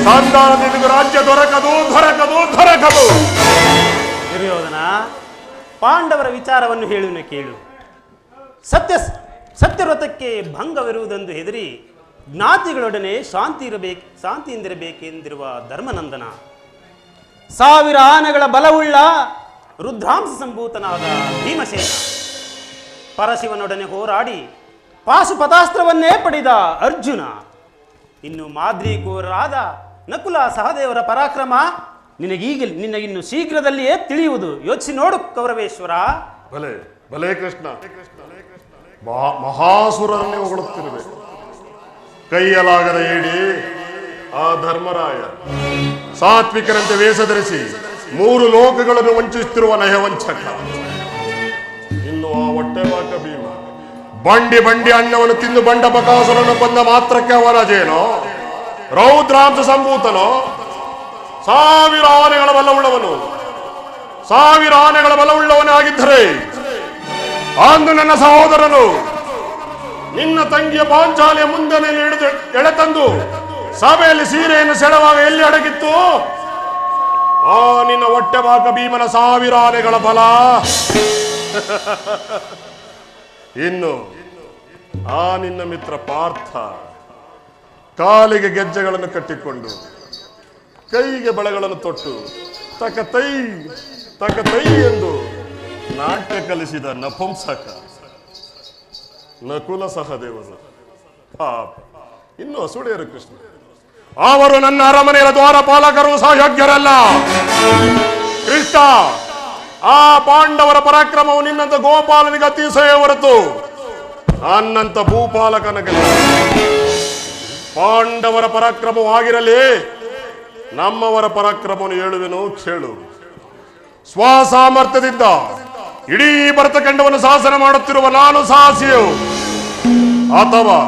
ಸಂಧಾನದಿಂದ ರಾಜ್ಯ ದೊರಕದು ದೊರಕದು ದೊರಕದು. ದುರ್ಯೋಧನ, ಪಾಂಡವರ ವಿಚಾರವನ್ನು ಹೇಳುವನು ಕೇಳು. ಸತ್ಯವ್ರತಕ್ಕೆ ಭಂಗವಿರುವುದೆಂದು ಹೆದರಿ ಜ್ಞಾತಿಗಳೊಡನೆ ಶಾಂತಿಯಿಂದಿರಬೇಕೆಂದಿರುವ ಧರ್ಮನಂದನ, 1000 ಆನೆಗಳ ಬಲವುಳ್ಳ ರುದ್ರಾಂಶ ಸಂಭೂತನಾದ ಭೀಮಸೇನ, ಪರಶಿವನೊಡನೆ ಹೋರಾಡಿ ಪಾಶುಪತಾಸ್ತ್ರವನ್ನೇ ಪಡೆದ ಅರ್ಜುನ, ಇನ್ನು ಮಾದ್ರೀಕೋರರಾದ ನಕುಲ ಸಹದೇವರ ಪರಾಕ್ರಮ ನಿನಗಿನ್ನು ಶೀಘ್ರದಲ್ಲಿಯೇ ತಿಳಿಯುವುದು. ಯೋಚಿಸಿ ನೋಡು ಕೌರವೇಶ್ವರ. ಭಲೆ ಭಲೆ ಕೃಷ್ಣ, ಮಹಾಸುರರಲ್ಲಿ ಹೊಗಳುತ್ತಿರುವೆ. ಕೈಯಲಾಗದ ಏಡಿ ಆ ಧರ್ಮರಾಯ, ಸಾತ್ವಿಕರಂತೆ ವೇಷ ಧರಿಸಿ 3 ಲೋಕಗಳನ್ನು ವಂಚಿಸುತ್ತಿರುವ ನಯವಂಚಕ. ಇನ್ನು ಆ ಹೊಟ್ಟೆಬಾಕ ಭೀಮ, ಬಂಡಿ ಬಂಡಿ ಅಣ್ಣವನ್ನು ತಿಂದು ಬಂಡ ಬಕಾಸುರನ್ನು ಬಂದ ಮಾತ್ರಕ್ಕೆ ಅವರಾಜೇನೋ, ರೌದ್ರಾಂಶ ಸಂಭೂತನೋ, 1000 ಆನೆಗಳ ಬಲವುಳ್ಳವನು, 1000 ಆನೆಗಳ ಬಲವುಳ್ಳವನೇ ಆಗಿದ್ದರೆ ಅಂದು ನನ್ನ ಸಹೋದರನು ನಿನ್ನ ತಂಗಿಯ ಪಾಂಚಾಲಿಯ ಮುಂದೆ ಹಿಡಿದು ಎಳೆತಂದು ಸಭೆಯಲ್ಲಿ ಸೀರೆಯನ್ನು ಸೆಳೆವಾಗ ಎಲ್ಲಿ ಅಡಗಿತ್ತು ಆ ನಿನ್ನ ಹೊಟ್ಟೆಬಾಕ ಭೀಮನ 1000 ಆನೆಗಳ ಬಲ. ಇನ್ನು ಆ ನಿನ್ನ ಮಿತ್ರ ಪಾರ್ಥ ಕಾಲಿಗೆ ಗೆಜ್ಜೆಗಳನ್ನು ಕಟ್ಟಿಕೊಂಡು ಕೈಗೆ ಬಳೆಗಳನ್ನು ತೊಟ್ಟು ತಕತೈ ತಕತೈ ಎಂದು ನಾಟ್ಯ ಕಲಿಸಿದ ನಪುಂಸಕ ನಕುಲ ಸಹದೇವರು ಪಾಪ ಇನ್ನು ಅಸುಡೆಯರು ಕೃಷ್ಣ. ಅವರು ನನ್ನ ಅರಮನೆಯ ದ್ವಾರಪಾಲಕರು ಸಹ ಯೋಗ್ಯರಲ್ಲ. ಕೃಷ್ಣ, ಆ ಪಾಂಡವರ ಪರಾಕ್ರಮವು ನಿನ್ನಂತ ಗೋಪಾಲನಿಗೆ ಅತಿಶಯ ಹೊರತು ನನ್ನಂತ ಭೂಪಾಲಕನಿಗೆ. ಪಾಂಡವರ ಪರಾಕ್ರಮವು ಆಗಿರಲಿ, ನಮ್ಮವರ ಪರಾಕ್ರಮವನ್ನು ಹೇಳುವೆನು ಕೇಳು. ಸ್ವಸಾಮರ್ಥ್ಯದಿಂದ ಇಡೀ ಭರತಖಂಡವನ್ನು ಶಾಸನ ಮಾಡುತ್ತಿರುವ ನಾನು ಸಾಹಸಿಯು, ಅಥವಾ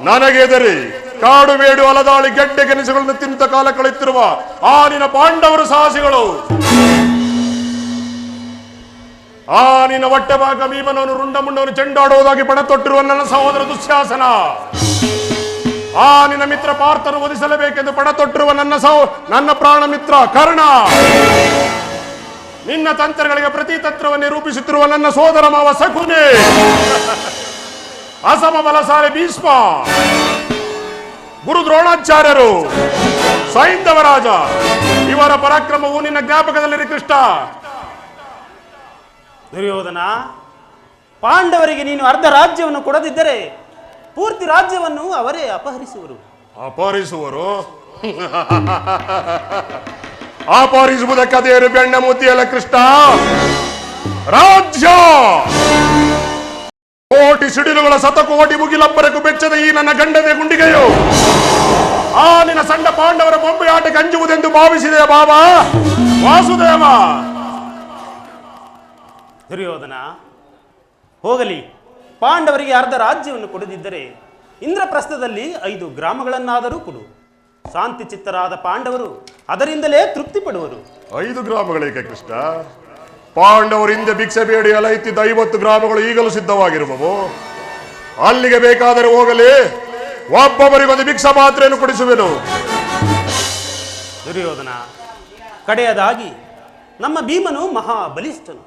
ನನಗೆದರಿ ಕಾಡು ಬೇಡು ಅಲದಾಳಿ ಗೆಡ್ಡೆ ಗೆಣಸುಗಳನ್ನು ತಿಂತ ಕಾಲ ಕಳೆಯುತ್ತಿರುವ ಆ ನಿನ್ನ ಪಾಂಡವರು ಸಾಹಸಿಗಳು. ಆ ನಿನ್ನ ಹೊಟ್ಟೆಬಾಕ ಭೀಮನವನು ರುಂಡ ಮುಂಡವನ್ನು ಚೆಂಡಾಡುವುದಾಗಿ ಪಣ ತೊಟ್ಟಿರುವ ನನ್ನ ಸಹೋದರ ದುಶ್ಯಾಸನ, ಆ ನಿನ್ನ ಮಿತ್ರ ಪಾರ್ಥನು ವಧಿಸಲೇಬೇಕೆಂದು ಪಣ ತೊಟ್ಟಿರುವ ನನ್ನ ಪ್ರಾಣ ಮಿತ್ರ ಕರ್ಣ, ನಿನ್ನ ತಂತ್ರಗಳಿಗೆ ಪ್ರತಿ ತಂತ್ರವನ್ನು ರೂಪಿಸುತ್ತಿರುವ ನನ್ನ ಸೋದರ ಮಾವ ಶಕುನಿ, ಅಸಮ ಬಲಸಾಲಿ ಭೀಷ್ಮ, ಗುರು ದ್ರೋಣಾಚಾರ್ಯರು, ಸೈಂಧವರಾಜ, ಇವರ ಪರಾಕ್ರಮವು ನಿನ್ನ ಜ್ಞಾಪಕದಲ್ಲಿರಿ ಕೃಷ್ಣ. ದುರ್ಯೋಧನ, ಪಾಂಡವರಿಗೆ ನೀನು ಅರ್ಧ ರಾಜ್ಯವನ್ನು ಕೊಡದಿದ್ದರೆ ಪೂರ್ತಿ ರಾಜ್ಯವನ್ನು ಅವರೇ ಅಪಹರಿಸುವರು. ಅಪಹರಿಸುವುದಕ್ಕೆ ಅದೇನು ಬೆಣ್ಣ ಮುದ್ದಿಯಲ್ಲ ಕೃಷ್ಣ. ರಾಜ್ಯ ಕೋಟಿ ಸಿಡಿಲುಗಳ ಶತಕೋಟಿ ಮುಗಿಲಬ್ಬರಕ್ಕೂ ಬೆಚ್ಚದ ಈ ನನ್ನ ಗಂಡದೆ ಗುಂಡಿಗೆಯು ಆ ನಿನ್ನ ಸಣ್ಣ ಪಾಂಡವರ ಬೊಂಬೆ ಆಟಕ್ಕೆ ಅಂಜುವುದೆಂದು ಭಾವಿಸಿದೆ ಬಾಬಾ ವಾಸುದೇವ. ದುರ್ಯೋಧನ, ಹೋಗಲಿ, ಪಾಂಡವರಿಗೆ ಅರ್ಧ ರಾಜ್ಯವನ್ನು ಕೊಡದಿದ್ದರೆ ಇಂದ್ರಪ್ರಸ್ಥದಲ್ಲಿ 5 ಗ್ರಾಮಗಳನ್ನಾದರೂ ಕೊಡು. ಶಾಂತಿ ಚಿತ್ತರಾದ ಪಾಂಡವರು ಅದರಿಂದಲೇ ತೃಪ್ತಿ ಪಡುವರು. 5 ಗ್ರಾಮಗಳೇಕೆ ಕೃಷ್ಣ? ಪಾಂಡವರು ಹಿಂದೆ ಭಿಕ್ಷೆ ಬೇಡಿ ಅಲೈತಿದ್ದ 50 ಗ್ರಾಮಗಳು ಈಗಲೂ ಸಿದ್ಧವಾಗಿರುವವು. ಅಲ್ಲಿಗೆ ಬೇಕಾದರೆ ಹೋಗಲಿ, ಒಬ್ಬೊಬ್ಬರಿಗೊಂದು ಭಿಕ್ಷಾ ಮಾತ್ರೆಯನ್ನು ಕೊಡಿಸುವೆನು. ದುರ್ಯೋಧನ, ಕಡೆಯದಾಗಿ ನಮ್ಮ ಭೀಮನು ಮಹಾಬಲಿಷ್ಠನು.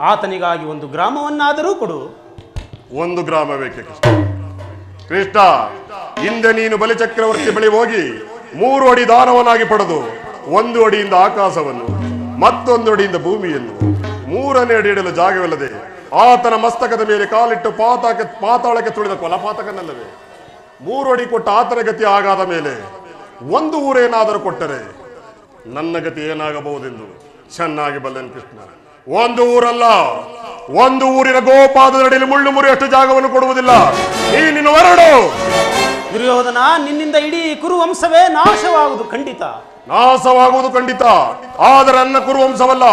ಆತನಿಗಾಗಿ 1 ಗ್ರಾಮವನ್ನಾದರೂ ಕೊಡು. 1 ಗ್ರಾಮ ಬೇಕೆ ಕೃಷ್ಣ? ಕೃಷ್ಣ, ಹಿಂದೆ ನೀನು ಬಲಿಚಕ್ರವರ್ತಿ ಬಳಿ ಹೋಗಿ 3 ಅಡಿ ದಾನವನ್ನಾಗಿ ಪಡೆದು 1 ಅಡಿಯಿಂದ ಆಕಾಶವನ್ನು, ಮತ್ತೊಂದು ಅಡಿಯಿಂದ ಭೂಮಿಯನ್ನು, 3ನೇ ಅಡಿ ಇಡಲು ಜಾಗವಿಲ್ಲದೆ ಆತನ ಮಸ್ತಕದ ಮೇಲೆ ಕಾಲಿಟ್ಟು ಪಾತಾಳಕ್ಕೆ ತುಳಿದ ಕೊಲಪಾತಕನಲ್ಲವೇ? 3 ಅಡಿ ಕೊಟ್ಟ ಆತನ ಗತಿ ಆಗಾದ ಮೇಲೆ 1 ಊರೇನಾದರೂ ಕೊಟ್ಟರೆ ನನ್ನ ಗತಿ ಏನಾಗಬಹುದೆಂದು ಚೆನ್ನಾಗಿ ಬಲ್ಲೆನು ಕೃಷ್ಣ. 1 ಊರಲ್ಲ, 1 ಊರಿನ ಗೋಪಾದದಡಿಯಲ್ಲಿ ಮುಳ್ಳು ಮುರಿಯಷ್ಟು ಜಾಗವನ್ನು ಕೊಡುವುದಿಲ್ಲ. ನೀನು ಹೊರಡು. ದುರ್ಯೋಧನ, ನಿನ್ನಿಂದ ಇಡೀ ಕುರುವಂಶವೇ ನಾಶವಾಗುವುದು ಖಂಡಿತ. ನಾಶವಾಗುವುದು ಖಂಡಿತ, ಆದರೆ ನನ್ನ ಕುರುವಂಶವಲ್ಲ,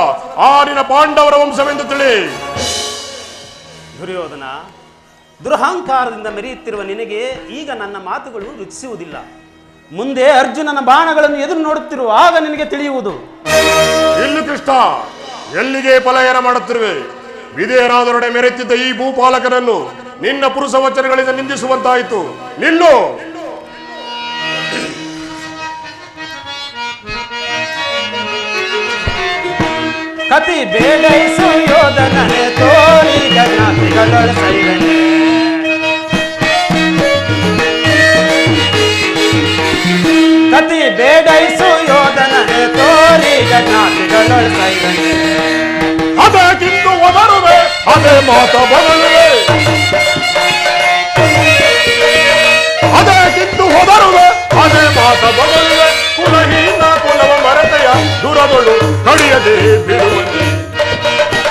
ಆ ನಿನ್ನ ಪಾಂಡವರ ವಂಶವೆಂದು ತಿಳಿ. ದುರ್ಯೋಧನ, ದುರಹಂಕಾರದಿಂದ ಮೆರೆಯುತ್ತಿರುವ ನಿನಗೆ ಈಗ ನನ್ನ ಮಾತುಗಳು ರುಚಿಸುವುದಿಲ್ಲ. ಮುಂದೆ ಅರ್ಜುನನ ಬಾಣಗಳನ್ನು ಎದುರು ನೋಡುತ್ತಿರುವ ಆಗ ನಿನಗೆ ತಿಳಿಯುವುದು. ಇಲ್ಲಿ ಕೃಷ್ಣ, ಎಲ್ಲಿಗೆ ಪಲಾಯನ ಮಾಡುತ್ತಿರುವೆ? ವಿಧೇಯರಾದರೊಡೆ ಮೆರೆಯುತ್ತಿದ್ದ ಈ ಭೂಪಾಲಕನನ್ನು ನಿನ್ನ ಪುರುಷ ವಚನಗಳಿಂದ ನಿಂದಿಸುವಂತಾಯಿತು. ನಿಲ್ಲು. ಕತಿ ಬೇಡೈಸು ಯೋಧನನೆ ತೋರಿ ಗಗನತಿಗಳೊಳ ಸೈರನೆ. ಕತಿ ಬೇಡೈಸು ಯೋಧನನೆ ತೋರಿ ಗಗನತಿಗಳೊಳ ಸೈರನೆ. ಅದಕ್ಕಿಂದು ಒದರುವೆ, ಅದೇ ಮಾತ ಬದಲುವೆ. ಅದಕ್ಕಿಂದು ಹೊದರುವೆ, ಅದೇ ಮಾತ ಬದಲುವೆ. ಕುಲಹೀನ ಕುಲವ ಮರತೆಯ ದುರದೊಳು ಕಡಿಯದೆ ಬಿಡುವನೆ.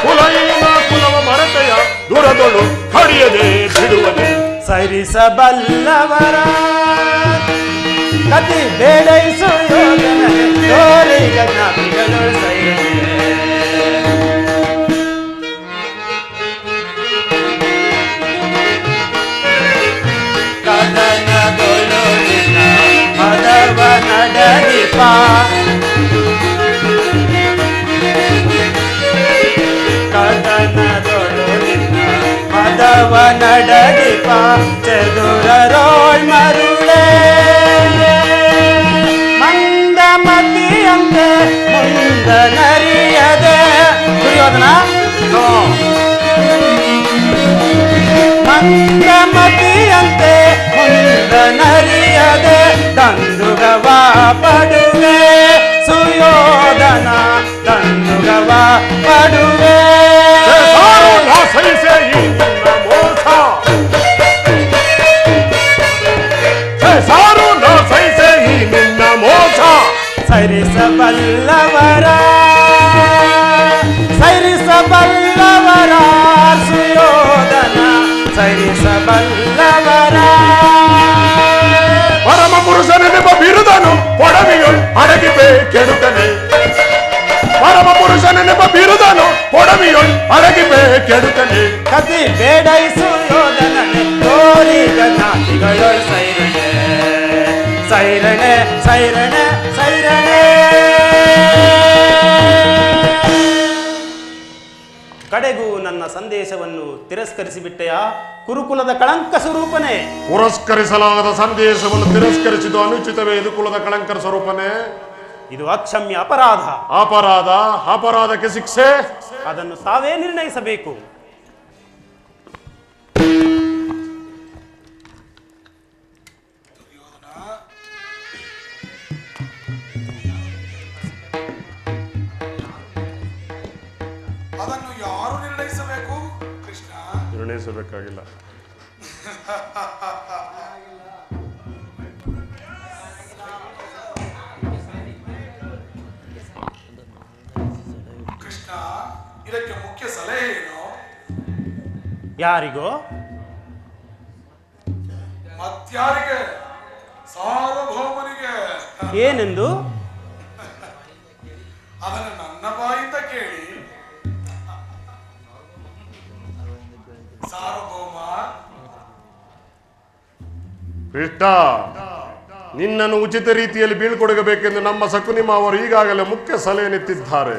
ಕುಲಹೀನ ಕುಲವ ಮರತೆಯ ದುರದೊಳು ಕಡಿಯದೆ ಬಿಡುವನೆ. ಸರಿಸಬಲ್ಲವರ ಕತಿ ಬೇಡೈಸು ಯೋಧನನೆ ತೋರಿ ಗಗನತಿಗಳೊಳ ಸೈರನೆ. ಕದನದೊಳು ನಿನ್ನ ಮದವ ನಡೆದಿಪ. ಕದನದೊಳು ನಿನ್ನ ಮದವ ನಡೆದಿಪ. ಚದುರರೋಳ್ ಮರುಳೆ ಮಂದಮತಿಯಂತೆ ಮುಂದನರಿಯದೆ. ದುರ್ಯೋಧನ, ಮಂದಮತಿಯಂತೆ ಮುಂದನರಿಯದೆ ದಂದುಗವ ಪಡುವೆ. ಸುಯೋಧನ ದಂದುಗವ ಪಡುವೆ. ಸಹಿಸೆ ಈ ನಿನ್ನ ಮೋಸ. ಸಾರು ನಾ ಸಹಿಸೆ ಈ ನಿನ್ನ ಮೋಸ. ಸರಿಸಬಲ್ಲವರ ಸರಿಸಬಲ್ಲವರ ಸುಯೋಧನ ಸರಿಸಬಲ್ಲವರ. ಪರಮ ಪುರುಷನೆಂಬ ಬಿರುದನು ಪೊಡವಿಯೊಳ್ ಅಡಗಿಪೆ ಕೆಡುಕನೆ. ಪರಮ ಪುರುಷನೆಂಬ ಬಿರುದನು ಪೊಡವಿಯೊಳ್ ಅಡಗಿಪೆ ಕೆಡುಕನೆ. ಕತಿ ಬೇಡೈಸು ಯೋಧನನೆ ತೋರಿ ಗಗನತಿಗಳೊಳ ಸೈರನೆ. ಸೈರನೆ ಸೈರನೆ ಸೈರನೆ. ಕಡೆಗೂ ನನ್ನ ಸಂದೇಶವನ್ನು ತಿರಸ್ಕರಿಸಿಬಿಟ್ಟೆಯಾ ಕುರುಕುಲದ ಕಳಂಕ ಸ್ವರೂಪನೇ? ಪುರಸ್ಕರಿಸಲಾಗದ ಸಂದೇಶವನ್ನು ತಿರಸ್ಕರಿಸಿದ್ದು ಅನುಚಿತವೇ? ಇದು ಕುಲದ ಕಳಂಕರ ಸ್ವರೂಪನೇ. ಇದು ಅಕ್ಷಮ್ಯ ಅಪರಾಧ. ಅಪರಾಧ, ಅಪರಾಧಕ್ಕೆ ಶಿಕ್ಷೆ ಅದನ್ನು ತಾವೇ ನಿರ್ಣಯಿಸಬೇಕು. ಅದನ್ನು ಯಾರು ನಿರ್ಣಯಿಸಬೇಕು ಕೃಷ್ಣ? ನಿರ್ಣಯಿಸಬೇಕಾಗಿಲ್ಲ. ಕೃಷ್ಣ, ಇದಕ್ಕೆ ಮುಖ್ಯ ಸಲಹೆ ಏನು? ಯಾರಿಗೋ? ಮತ್ಯಾರಿಗೆ? ಸಾರ್ವಭೌಮನಿಗೆ. ಏನೆಂದು? ಅದನ್ನು ನನ್ನ ಬಾಯಿಂದ ಕೇಳಿ. ಸಾರ್ವಭೌಮ, ಕೃಷ್ಣ, ನಿನ್ನನ್ನು ಉಚಿತ ರೀತಿಯಲ್ಲಿ ಬೀಳ್ಕೊಡಬೇಕೆಂದು ನಮ್ಮ ಸಕುನಿ ಮಾವರು ಈಗಾಗಲೇ ಮುಖ್ಯ ಸಲಹೆನೆತ್ತಿದ್ದಾರೆ.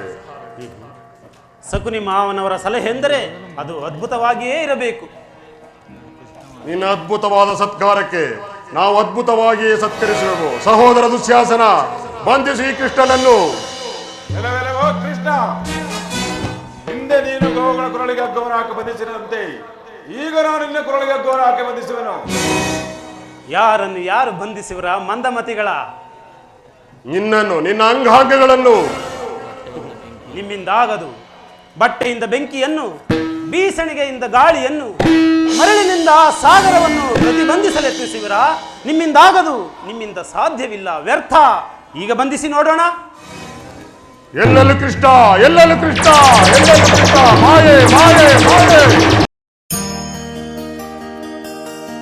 ಸಕುನಿ ಮಾವನವರ ಸಲಹೆ ಎಂದರೆ ಅದು ಅದ್ಭುತವಾಗಿಯೇ ಇರಬೇಕು. ನಿನ್ನ ಅದ್ಭುತವಾದ ಸತ್ಕಾರಕ್ಕೆ ನಾವು ಅದ್ಭುತವಾಗಿಯೇ ಸತ್ಕರಿಸುವೆವು. ಸಹೋದರ ದುಶ್ಯಾಸನ, ಬಂಧಿಸಿ ಈ ಕೃಷ್ಣನನ್ನು. ಓ ಕೃಷ್ಣ, ಹಿಂದೆ ನೀನು ಗೋವುಗಳ ಕೊರಳಿಗೆ ಹಗ್ಗವನ್ನು ಹಾಕಿ ಬಂಧಿಸಿದಂತೆ ಈಗ ನಾನು ನಿನ್ನ ಕೊರಳಿಗೆ ಹಗ್ಗವನ್ನು ಹಾಕಿ ಬಂಧಿಸುವೆನು. ಯಾರನ್ನು ಯಾರು ಬಂಧಿಸಿವರ ಮಂದಮತಿಗಳ? ನಿನ್ನನ್ನು, ನಿನ್ನ ಅಂಗಾಂಗಗಳನ್ನು. ನಿಮ್ಮಿಂದಾಗದು. ಬಟ್ಟೆಯಿಂದ ಬೆಂಕಿಯನ್ನು, ಬೀಸಣಿಗೆಯಿಂದ ಗಾಳಿಯನ್ನು, ಮರಳಿನಿಂದ ಸಾಗರವನ್ನು ಪ್ರತಿಬಂಧಿಸಲೆತ್ತಿಸಿವರ? ನಿಮ್ಮಿಂದಾಗದು. ನಿಮ್ಮಿಂದ ಸಾಧ್ಯವಿಲ್ಲ, ವ್ಯರ್ಥ. ಈಗ ಬಂಧಿಸಿ ನೋಡೋಣ. ಎಲ್ಲೆಲ್ಲೂ ಕೃಷ್ಣ, ಎಲ್ಲೆಲ್ಲೂ ಕೃಷ್ಣ, ಎಲ್ಲೆಲ್ಲೂ ಕೃಷ್ಣ. ಮಾಯೆ ಮಾಯೆ